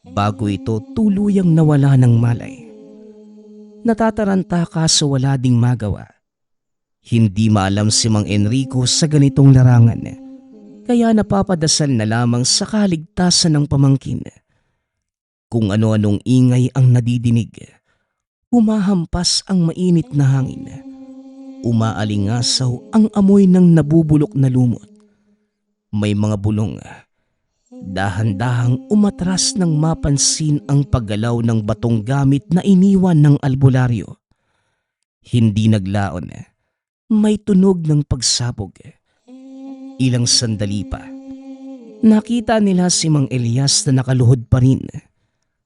[SPEAKER 2] Bago ito tuluyang nawala ng malay. Natataranta kaso wala ding magawa. Hindi maalam si Mang Enrico sa ganitong larangan. Kaya napapadasal na lamang sa kaligtasan ng pamangkin. Kung ano-anong ingay ang nadidinig, humahampas ang mainit na hangin. Umaalingasaw ang amoy ng nabubulok na lumot. May mga bulong. Dahan-dahang umatras nang mapansin ang paggalaw ng batong gamit na iniwan ng albularyo. Hindi naglaon. May tunog ng pagsabog. Ilang sandali pa, nakita nila si Mang Elias na nakaluhod pa rin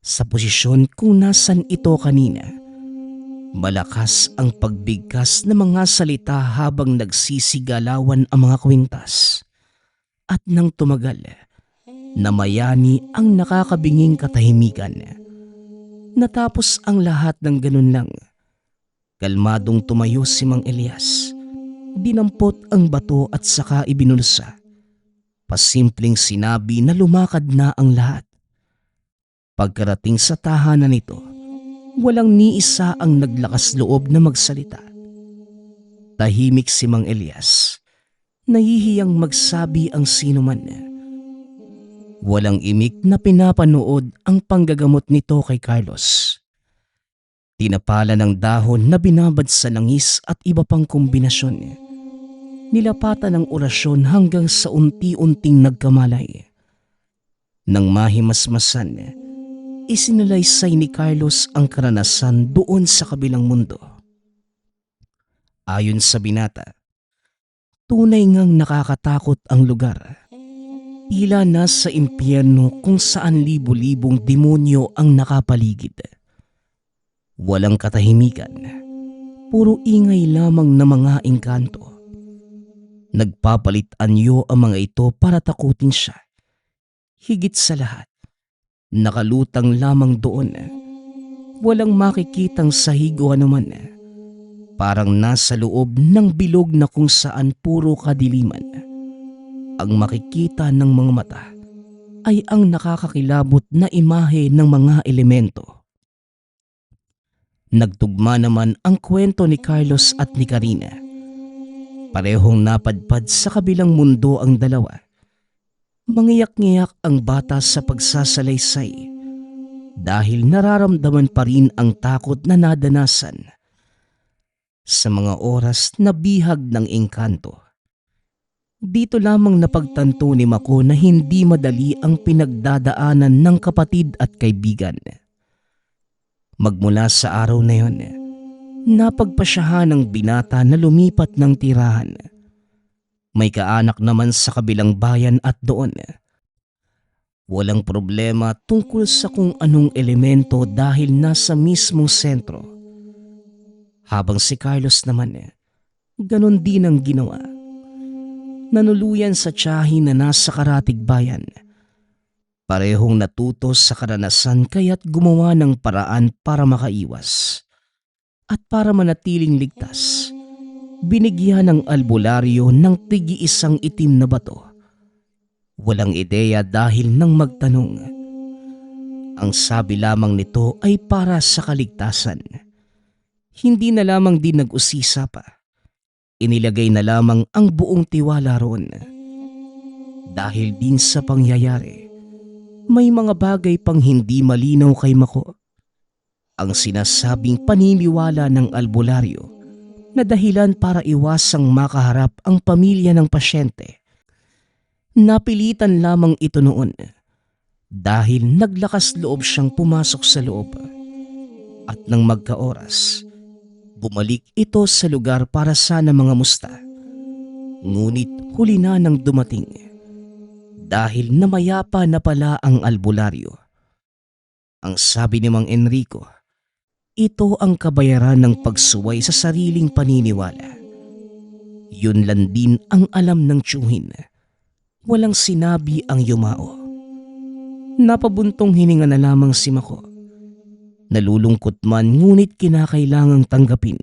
[SPEAKER 2] sa posisyon kung nasan ito kanina. Malakas ang pagbigkas ng mga salita habang nagsisigalawan ang mga kwintas. At nang tumagal, namayani ang nakakabinging katahimikan. Natapos ang lahat ng ganun lang. Kalmadong tumayo si Mang Elias. Dinampot ang bato at saka ibinulsa. Pasimpleng sinabi na lumakad na ang lahat. Pagkarating sa tahanan nito, walang ni isa ang naglakas loob na magsalita. Tahimik si Mang Elias. Nahihiyang magsabi ang sino man. Walang imik na pinapanood ang panggagamot nito kay Carlos. Tinapala ng dahon na binabad sa langis at iba pang kombinasyon. Nilapatan ng orasyon hanggang sa unti-unting nagkamalay. Nang mahimasmasan, isinalaysay ni Carlos ang karanasan doon sa kabilang mundo. Ayon sa binata, tunay ngang nakakatakot ang lugar. Tila nasa impyerno kung saan libo-libong demonyo ang nakapaligid. Walang katahimikan, puro ingay lamang na mga engkanto. Nagpapalit anyo ang mga ito para takutin siya. Higit sa lahat, nakalutang lamang doon. Walang makikitang sahig o anuman. Parang nasa loob ng bilog na kung saan puro kadiliman. Ang makikita ng mga mata ay ang nakakakilabot na imahe ng mga elemento. Nagtugma naman ang kwento ni Carlos at ni Karina. Parehong napadpad sa kabilang mundo ang dalawa. Mangiyak-ngiyak ang bata sa pagsasalaysay dahil nararamdaman pa rin ang takot na nadanasan sa mga oras na bihag ng engkanto. Dito lamang napagtanto ni Mako na hindi madali ang pinagdadaanan ng kapatid at kaibigan. Magmula sa araw na yon, napagpasyahan ng binata na lumipat ng tirahan. May kaanak naman sa kabilang bayan at doon. Walang problema tungkol sa kung anong elemento dahil nasa mismong sentro. Habang si Carlos naman, ganon din ang ginawa. Nanuluyan sa tiyahin na nasa karatig bayan. Parehong natuto sa karanasan kaya't gumawa ng paraan para makaiwas. At para manatiling ligtas, binigyan ng albularyo ng tigi-isang itim na bato. Walang ideya dahil nang magtanong. Ang sabi lamang nito ay para sa kaligtasan. Hindi na lamang din nag-usisa pa. Inilagay na lamang ang buong tiwala roon. Dahil din sa pangyayari, may mga bagay pang hindi malinaw kay Mako. Ang sinasabing paniniwala ng albularyo na dahilan para iwasang makaharap ang pamilya ng pasyente. Napilitan lamang ito noon dahil naglakas loob siyang pumasok sa loob. At nang magkaoras, bumalik ito sa lugar para sana mga musta. Ngunit huli na nang dumating dahil namayapa na pala ang albularyo. Ang sabi ni Mang Enrico, ito ang kabayaran ng pagsuway sa sariling paniniwala. Yun lang din ang alam ng tiyuhin. Walang sinabi ang yumao. Napabuntong hininga na lamang si Mako. Nalulungkot man ngunit kinakailangang tanggapin.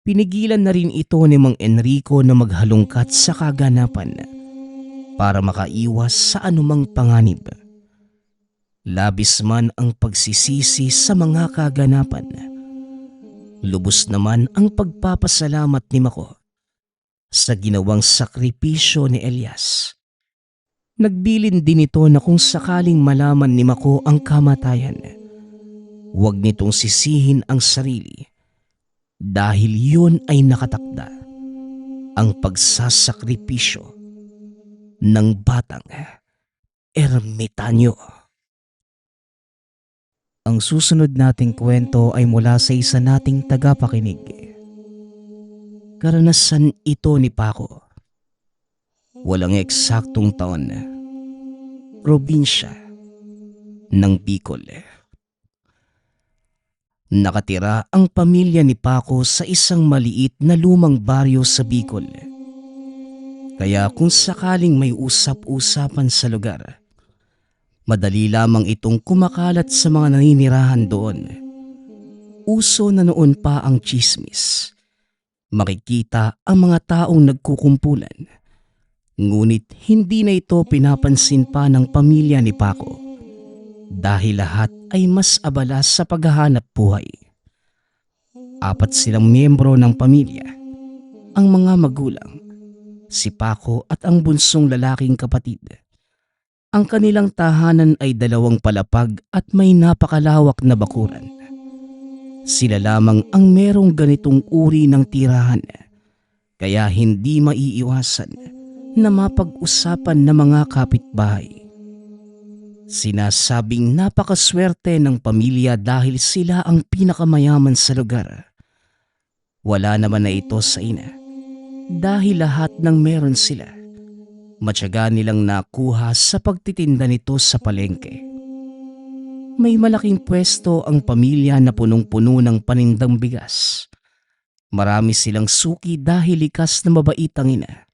[SPEAKER 2] Pinigilan na rin ito ni Mang Enrico na maghalungkat sa kaganapan para makaiwas sa anumang panganib. Labis man ang pagsisisi sa mga kaganapan. Lubos naman ang pagpapasalamat ni Mako sa ginawang sakripisyo ni Elias. Nagbilin din ito na kung sakaling malaman ni Mako ang kamatayan, huwag nitong sisihin ang sarili dahil yun ay nakatakda, ang pagsasakripisyo ng batang ermitanyo. Ang susunod nating kwento ay mula sa isa nating tagapakinig. Karanasan ito ni Paco. Walang eksaktong taon. Probinsya ng Bicol. Nakatira ang pamilya ni Paco sa isang maliit na lumang baryo sa Bicol. Kaya kung sakaling may usap-usapan sa lugar, madali lamang itong kumakalat sa mga naninirahan doon. Uso na noon pa ang tsismis. Makikita ang mga taong nagkukumpulan. Ngunit hindi na ito pinapansin pa ng pamilya ni Paco dahil lahat ay mas abala sa paghahanap buhay. 4 silang miyembro ng pamilya, ang mga magulang, si Paco at ang bunsong lalaking kapatid. Ang kanilang tahanan ay 2 palapag at may napakalawak na bakuran. Sila lamang ang merong ganitong uri ng tirahan, kaya hindi maiiwasan na mapag-usapan ng mga kapitbahay. Sinasabing napakaswerte ng pamilya dahil sila ang pinakamayaman sa lugar. Wala naman na ito sa ina dahil lahat ng meron sila, matyaga nilang nakuha sa pagtitinda nito sa palengke. May malaking pwesto ang pamilya na punong-puno ng panindang bigas. Marami silang suki dahil likas na mabait ang ina.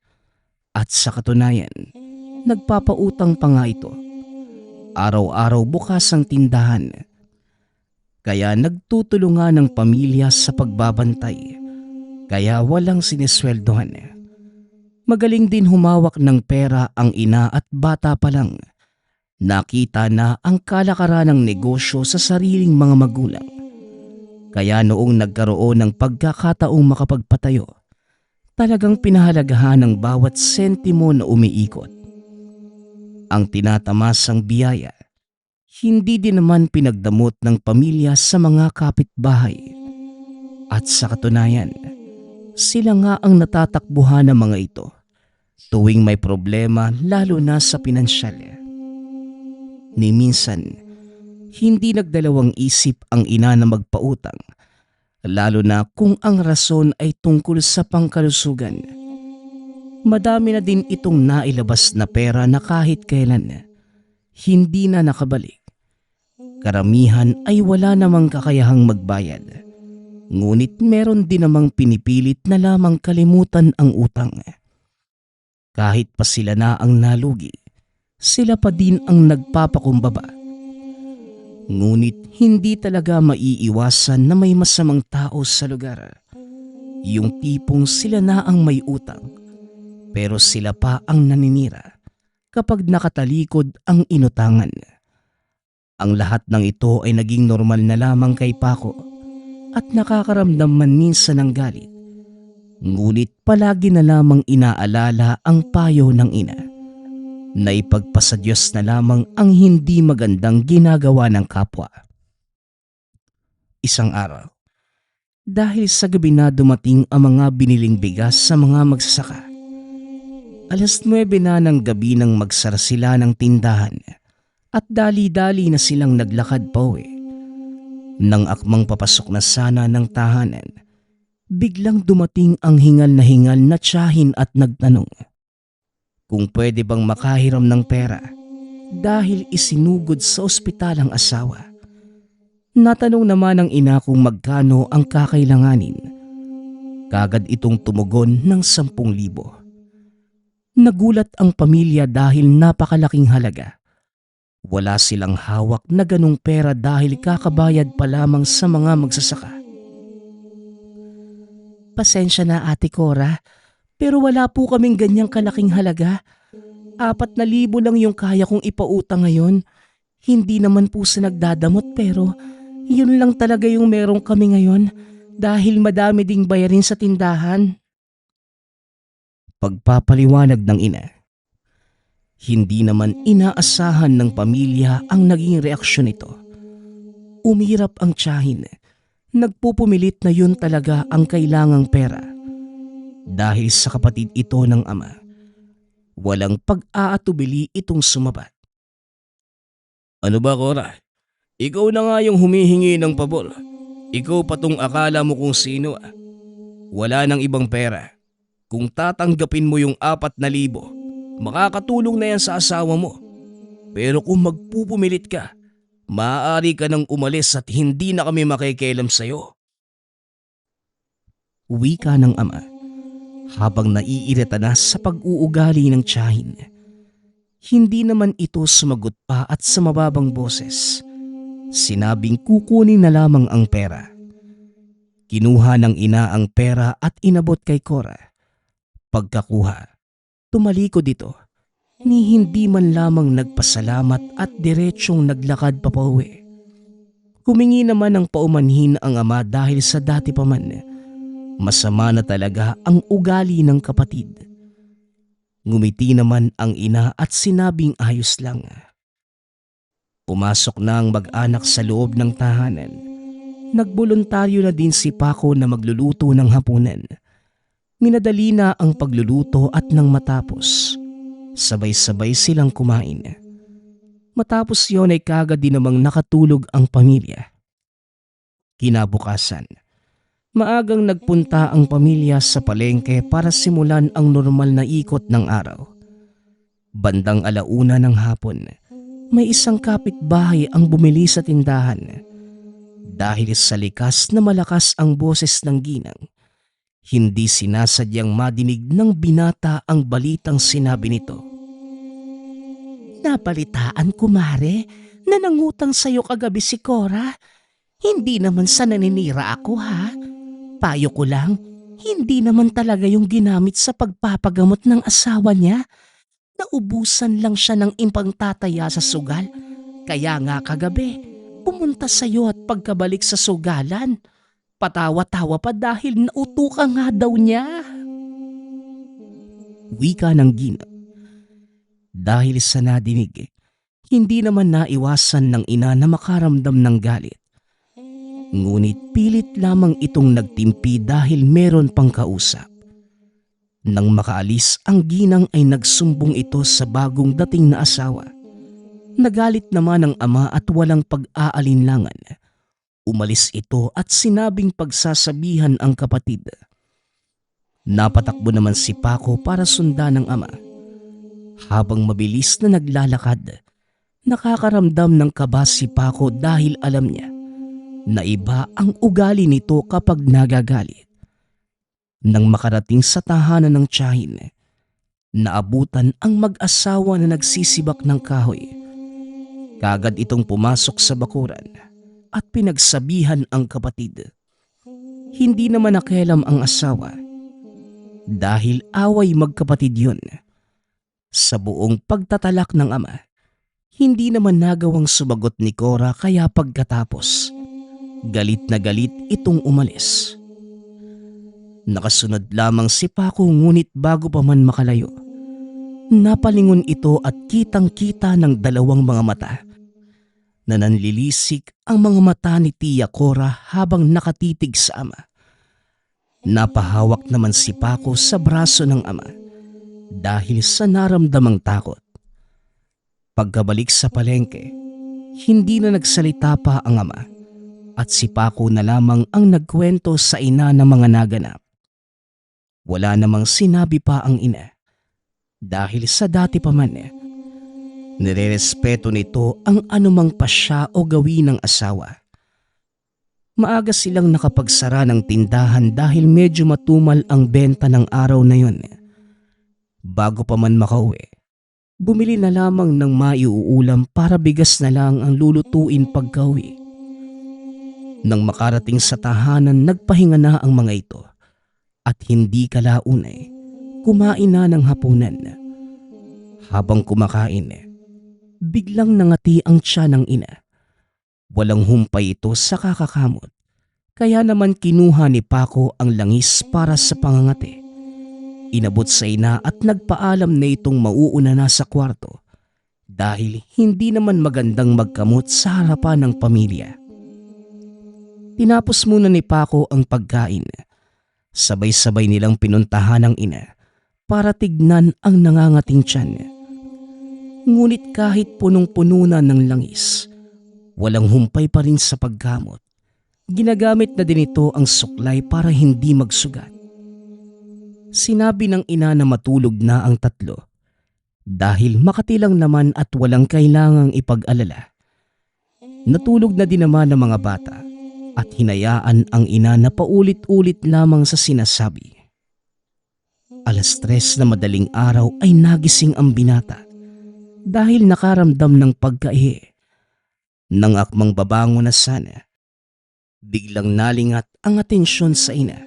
[SPEAKER 2] At sa katunayan, nagpapautang pa nga ito. Araw-araw bukas ang tindahan. Kaya nagtutulungan ng pamilya sa pagbabantay. Kaya walang sinisweldohan. Magaling din humawak ng pera ang ina at bata pa lang. Nakita na ang kalakaran ng negosyo sa sariling mga magulang. Kaya noong nagkaroon ng pagkakataong makapagpatayo, talagang pinahalagahan ng bawat sentimo na umiikot. Ang tinatamasang biyaya, hindi din naman pinagdamot ng pamilya sa mga kapitbahay. At sa katunayan, sila nga ang natatakbuhan ng mga ito tuwing may problema lalo na sa pinansyal. Ni minsan, hindi nagdalawang isip ang ina na magpautang, lalo na kung ang rason ay tungkol sa pangkalusugan. Madami na din itong nailabas na pera na kahit kailan hindi na nakabalik. Karamihan ay wala namang kakayahang magbayad. Ngunit meron din namang pinipilit na lamang kalimutan ang utang. Kahit pa sila na ang nalugi, sila pa din ang nagpapakumbaba. Ngunit hindi talaga maiiwasan na may masamang tao sa lugar. Yung tipong sila na ang may utang, pero sila pa ang naninira kapag nakatalikod ang inutangan. Ang lahat ng ito ay naging normal na lamang kay Paco at nakakaramdam man minsan ng galit. Ngunit palagi na lamang inaalala ang payo ng ina na ipagpasa Diyos na lamang ang hindi magandang ginagawa ng kapwa. Isang araw, dahil sa gabi na dumating ang mga biniling bigas sa mga magsasaka, 9:00 na ng gabi nang magsara sila ng tindahan at dali-dali na silang naglakad pauwi. Nang akmang papasok na sana ng tahanan, biglang dumating ang hingal na tiyahin at nagtanong kung pwede bang makahiram ng pera dahil isinugod sa ospital ang asawa. Natanong naman ng ina kung magkano ang kakailanganin. Kagad itong tumugon ng 10,000. Nagulat ang pamilya dahil napakalaking halaga. Wala silang hawak na ganong pera dahil kakabayad pa lamang sa mga magsasaka.
[SPEAKER 3] Pasensya na Ate Cora, pero wala po kaming ganyang kalaking halaga. 4,000 lang yung kaya kong ipautang ngayon. Hindi naman po sa nagdadamot pero yun lang talaga yung meron kami ngayon dahil madami ding bayarin sa tindahan.
[SPEAKER 2] Pagpapaliwanag ng ina. Hindi naman inaasahan ng pamilya ang naging reaksyon nito. Umirap ang tiyahin. Nagpupumilit na yun talaga ang kailangang pera. Dahil sa kapatid ito ng ama, walang pag-aatubili itong sumabat. Ano ba, Cora? Ikaw na nga yung humihingi ng pabor. Ikaw pa tong akala mo kung sino. Wala nang ibang pera. Kung tatanggapin mo yung 4,000, makakatulong na yan sa asawa mo. Pero kung magpupumilit ka, maaari ka nang umalis at hindi na kami makikialam sa'yo. Wika ng ama habang naiirita na sa pag-uugali ng tiyahin. Hindi naman ito sumagot pa at sa mababang boses, sinabing kukunin na lamang ang pera. Kinuha ng ina ang pera at inabot kay Cora. Pagkakuha, tumalikod ito ni hindi man lamang nagpasalamat at diretsyong naglakad papauwi. Humingi naman ng paumanhin ang ama dahil sa dati pa man, masama na talaga ang ugali ng kapatid. Ngumiti naman ang ina at sinabing ayos lang. Pumasok na ang mag-anak sa loob ng tahanan. Nagboluntaryo na din si Paco na magluluto ng hapunan. Minadali na ang pagluluto at nang matapos, sabay-sabay silang kumain. Matapos yon ay kagad din namang nakatulog ang pamilya. Kinabukasan, maagang nagpunta ang pamilya sa palengke para simulan ang normal na ikot ng araw. Bandang 1:00 ng hapon, may isang kapitbahay ang bumili sa tindahan. Dahil sa likas na malakas ang boses ng ginang, hindi sinasadyang madinig ng binata ang balitang sinabi nito.
[SPEAKER 3] Napalitaan ko, Mare, na nangutang sa'yo kagabi si Cora. Hindi naman sa naninira ako, ha? Payo ko lang, hindi naman talaga yung ginamit sa pagpapagamot ng asawa niya. Naubusan lang siya ng impang tataya sa sugal. Kaya nga kagabi, pumunta sa'yo at pagkabalik sa sugalan, patawa-tawa pa dahil nauto ka nga daw niya.
[SPEAKER 2] Wika ng ginang. Dahil sa nadinig, hindi naman naiwasan ng ina na makaramdam ng galit. Ngunit pilit lamang itong nagtimpi dahil meron pang kausap. Nang makaalis ang ginang ay nagsumbong ito sa bagong dating na asawa. Nagalit naman ang ama at walang pag-aalinlangan. Umalis ito at sinabing pagsasabihan ang kapatid. Napatakbo naman si Paco para sundan ng ama. Habang mabilis na naglalakad, nakakaramdam ng kaba si Paco dahil alam niya na iba ang ugali nito kapag nagagalit. Nang makarating sa tahanan ng tiyahin, naabutan ang mag-asawa na nagsisibak ng kahoy. Kagad itong pumasok sa bakuran at pinagsabihan ang kapatid. Hindi naman nakialam ang asawa dahil away magkapatid yun. Sa buong pagtatalak ng ama, hindi naman nagawang sumagot ni Cora kaya pagkatapos, galit na galit itong umalis. Nakasunod lamang si Paco ngunit bago pa man makalayo, napalingon ito at kitang-kita ng dalawang mga mata na nanlilisik ang mga mata ni Tia Cora habang nakatitig sa ama. Napahawak naman si Paco sa braso ng ama dahil sa naramdamang takot. Pagkabalik sa palengke, hindi na nagsalita pa ang ama at si Paco na lamang ang nagkwento sa ina ng mga naganap. Wala namang sinabi pa ang ina dahil sa dati pa man, nirerespeto nito ang anumang pasya o gawin ng asawa. Maaga silang nakapagsara ng tindahan dahil medyo matumal ang benta ng araw na yon. Bago pa man makauwi, bumili na lamang ng maiuulam para bigas na lang ang lulutuin pagkauwi. Nang makarating sa tahanan, nagpahinga na ang mga ito at hindi kalaunay, kumain na ng hapunan. Habang kumakain, biglang nangati ang tiyan ng ina. Walang humpay ito sa kakakamot, kaya naman kinuha ni Paco ang langis para sa pangangati. Inabot sa ina at nagpaalam na itong mauuna na sa kwarto dahil hindi naman magandang magkamot sa harapan ng pamilya. Tinapos muna ni Paco ang pagkain. Sabay-sabay nilang pinuntahan ang ina para tignan ang nangangating tiyan. Ngunit kahit punong-puno na ng langis, walang humpay pa rin sa paggamot. Ginagamit na din ito ang suklay para hindi magsugat. Sinabi ng ina na matulog na ang tatlo dahil makatilang naman at walang kailangang ipag-alala. Natulog na din naman ang mga bata at hinayaan ang ina na paulit-ulit lamang sa sinasabi. 3:00 na madaling araw ay nagising ang binata dahil nakaramdam ng pagkaihi. Nang akmang babangon na sana, biglang nalingat ang atensyon sa ina.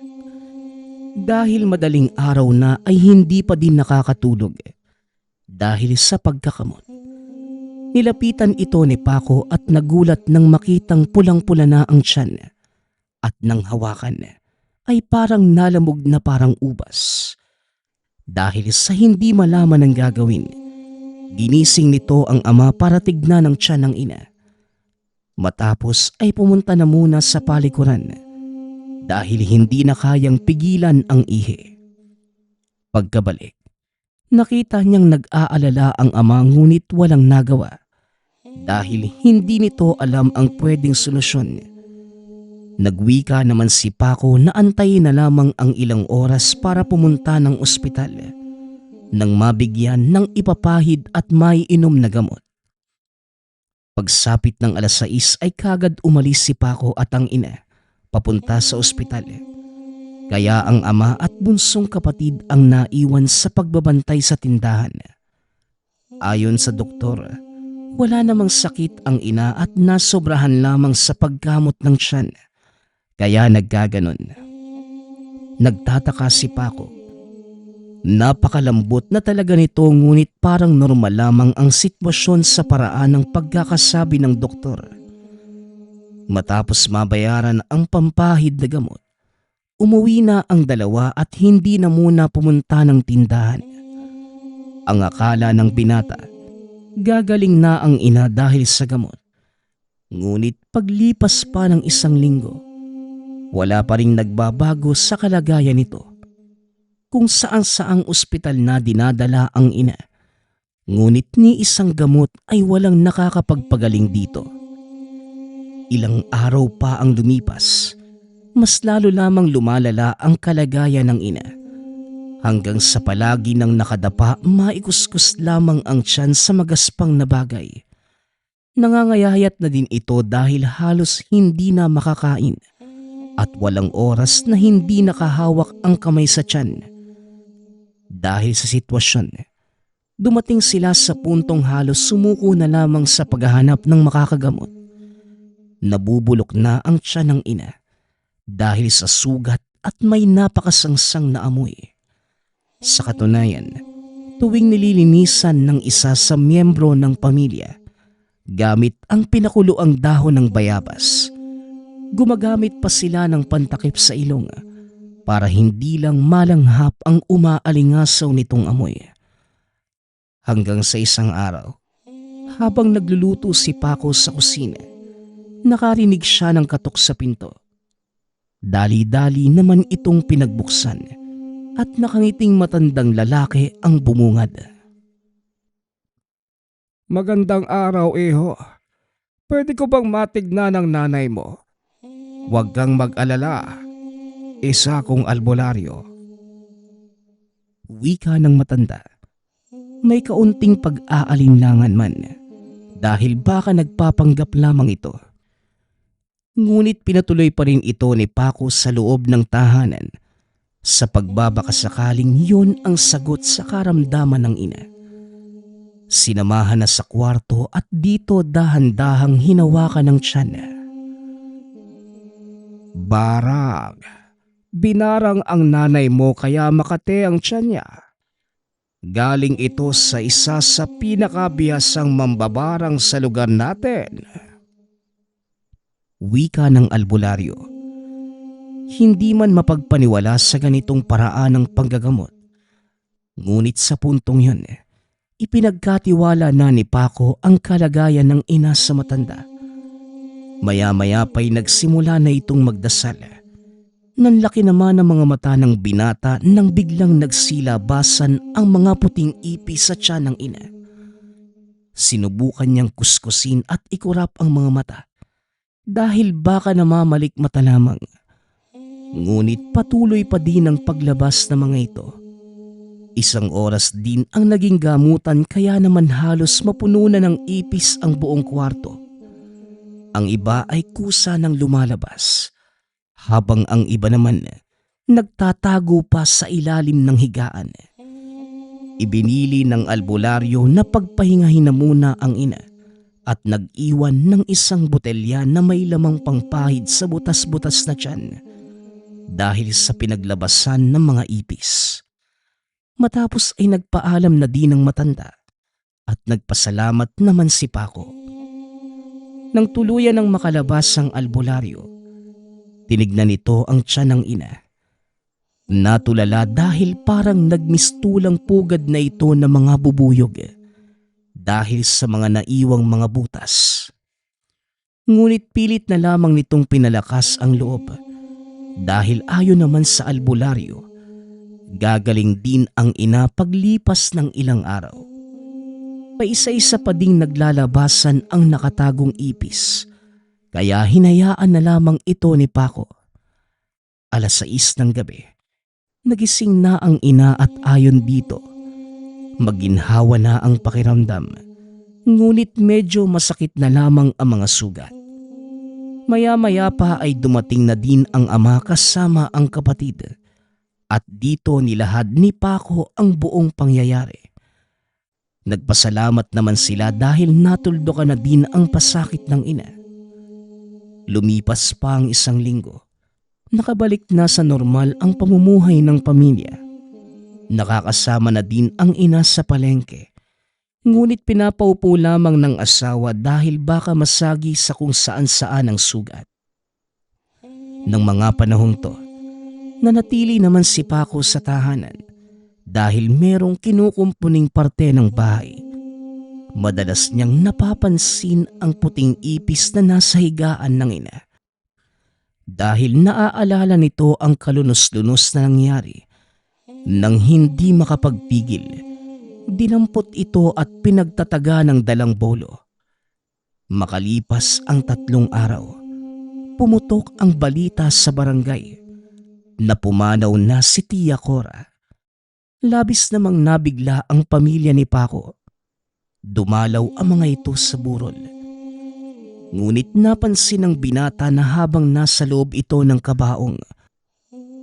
[SPEAKER 2] Dahil madaling araw na ay hindi pa din nakakatulog dahil sa pagkakamot. Nilapitan ito ni Paco at nagulat nang makitang pulang-pula na ang tiyan at nang hawakan ay parang nalamog na parang ubas. Dahil sa hindi malaman ang gagawin, ginising nito ang ama para tignan ang tiyan ng ina. Matapos ay pumunta na muna sa palikuran dahil hindi na kayang pigilan ang ihi. Pagkabalik, nakita niyang nag-aalala ang ama ngunit walang nagawa dahil hindi nito alam ang pwedeng solusyon. Nagwika naman si Paco na antayin na lamang ang ilang oras para pumunta ng ospital nang mabigyan ng ipapahid at maiinom na gamot. Pagsapit ng alas 6 ay kagad umalis si Paco at ang ina papunta sa ospital. Kaya ang ama at bunsong kapatid ang naiwan sa pagbabantay sa tindahan. Ayon sa doktor, wala namang sakit ang ina at nasobrahan lamang sa pagkamot ng tiyan. Kaya naggaganon. Nagtataka si Paco. Napakalambot na talaga nito ngunit parang normal lamang ang sitwasyon sa paraan ng pagkakasabi ng doktor. Matapos mabayaran ang pampahid na gamot, umuwi na ang dalawa at hindi na muna pumunta ng tindahan. Ang akala ng binata, gagaling na ang ina dahil sa gamot. Ngunit paglipas pa ng 1 linggo, wala pa ring nagbabago sa kalagayan nito. Kung saan-saang ospital na dinadala ang ina. Ngunit ni isang gamot ay walang nakakapagpagaling dito. Ilang araw pa ang lumipas, mas lalo lamang lumalala ang kalagayan ng ina. Hanggang sa palagi nang nakadapa, maikuskus lamang ang tiyan sa magaspang na bagay. Nangangayayat na din ito dahil halos hindi na makakain at walang oras na hindi nakahawak ang kamay sa tiyan. Dahil sa sitwasyon, dumating sila sa puntong halos sumuko na lamang sa paghahanap ng makakagamot. Nabubulok na ang tiyan ng ina dahil sa sugat at may napakasangsang na amoy. Sa katunayan, tuwing nililinisan ng isa sa miyembro ng pamilya gamit ang pinakuluang dahon ng bayabas, gumagamit pa sila ng pantakip sa ilong para hindi lang malanghap ang umaalingasaw nitong amoy. Hanggang sa isang araw, habang nagluluto si Paco sa kusina, nakarinig siya ng katok sa pinto. Dali-dali naman itong pinagbuksan at nakangiting matandang lalaki ang bumungad.
[SPEAKER 1] Magandang araw, iho. Pwede ko bang matignan ang nanay mo? Huwag kang mag-alala. Isa kong albularyo.
[SPEAKER 2] Wika ng matanda. May kaunting pag-aalinlangan man dahil baka nagpapanggap lamang ito. Ngunit pinatuloy pa rin ito ni Paco sa loob ng tahanan sa pagbabakasakaling yun ang sagot sa karamdaman ng ina. Sinamahan na sa kwarto at dito dahan-dahang hinawakan ng tiyan.
[SPEAKER 1] Barang. Binarang ang nanay mo kaya makate ang tiyan niya. Galing ito sa isa sa pinakabihasang mambabarang sa lugar natin.
[SPEAKER 2] Wika ng albularyo. Hindi man mapagpaniwala sa ganitong paraan ng panggagamot. Ngunit sa puntong yun, ipinagkatiwala na ni Paco ang kalagayan ng ina sa matanda. Maya-maya pa'y nagsimula na itong magdasal. Nanlaki naman ang mga mata ng binata nang biglang nagsilabasan ang mga puting ipi sa tiyan ng ina. Sinubukan niyang kuskusin at ikurap ang mga mata dahil baka namamalik mata lamang. Ngunit patuloy pa din ang paglabas ng mga ito. 1 oras din ang naging gamutan kaya naman halos mapuno na ng ipis ang buong kwarto. Ang iba ay kusa ng lumalabas, habang ang iba naman nagtatago pa sa ilalim ng higaan. Ibinili ng albularyo na pagpahingahin na muna ang ina at nag-iwan ng 1 botelya na may lamang pangpahid sa butas-butas na tiyan dahil sa pinaglabasan ng mga ipis. Matapos ay nagpaalam na din ng matanda at nagpasalamat naman si Paco. Nang tuluyan ng makalabas ang albularyo, tinignan nito ang tiyan ng ina. Natulala dahil parang nagmistulang pugad na ito ng mga bubuyog dahil sa mga naiwang mga butas. Ngunit pilit na lamang nitong pinalakas ang loob dahil ayon naman sa albularyo, gagaling din ang ina paglipas ng ilang araw. Paisa-isa pa ding naglalabasan ang nakatagong ipis, kaya hinayaan na lamang ito ni Paco. 6:00 ng gabi, nagising na ang ina at ayon dito, maginhawa na ang pakiramdam, ngunit medyo masakit na lamang ang mga sugat. Maya-maya pa ay dumating na din ang ama kasama ang kapatid at dito nilahad ni Paco ang buong pangyayari. Nagpasalamat naman sila dahil natuldukan na din ang pasakit ng ina. Lumipas pa ang 1 linggo. Nakabalik na sa normal ang pamumuhay ng pamilya. Nakakasama na din ang ina sa palengke. Ngunit pinapaupo lamang ng asawa dahil baka masagi sa kung saan-saan ang sugat. Nang mga panahong to, nanatili naman si Paco sa tahanan dahil merong kinukumpuning parte ng bahay. Madalas niyang napapansin ang puting ipis na nasa higaan ng ina. Dahil naaalala nito ang kalunos-lunos na nangyari nang hindi makapagpigil. Dinampot ito at pinagtataga ng dalang bolo. Makalipas ang 3 araw, pumutok ang balita sa barangay na pumanaw na si Tia Cora. Labis namang nabigla ang pamilya ni Paco. Dumalaw ang mga ito sa burol. Ngunit napansin ng binata na habang nasa loob ito ng kabaong,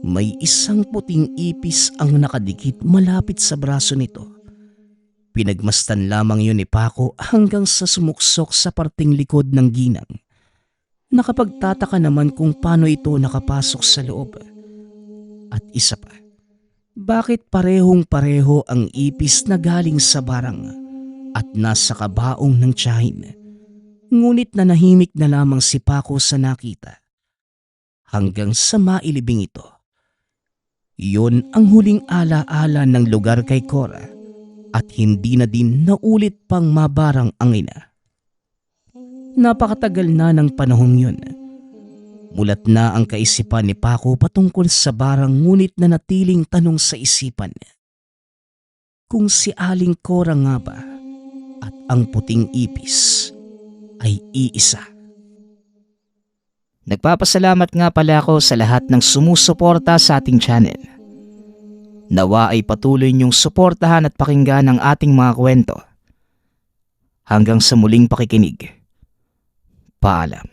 [SPEAKER 2] may isang puting ipis ang nakadikit malapit sa braso nito. Pinagmasdan lamang yun ni Paco hanggang sa sumuksok sa parting likod ng ginang. Nakapagtataka naman kung paano ito nakapasok sa loob. At isa pa, bakit parehong-pareho ang ipis na galing sa barang at nasa kabaong ng tiyahin? Ngunit nanahimik na lamang si Paco sa nakita. Hanggang sa mailibing ito. Yun ang huling ala-ala ng lugar kay Cora. At hindi na din naulit pang mabarang ang ina. Napakatagal na ng panahong yun. Mulat na ang kaisipan ni Paco patungkol sa barang ngunit nanatiling tanong sa isipan. Kung si Aling Cora nga ba at ang puting ipis ay iisa.
[SPEAKER 4] Nagpapasalamat nga pala ako sa lahat ng sumusuporta sa ating channel. Nawa ay patuloy niyong suportahan at pakinggan ang ating mga kwento. Hanggang sa muling pakikinig. Paalam.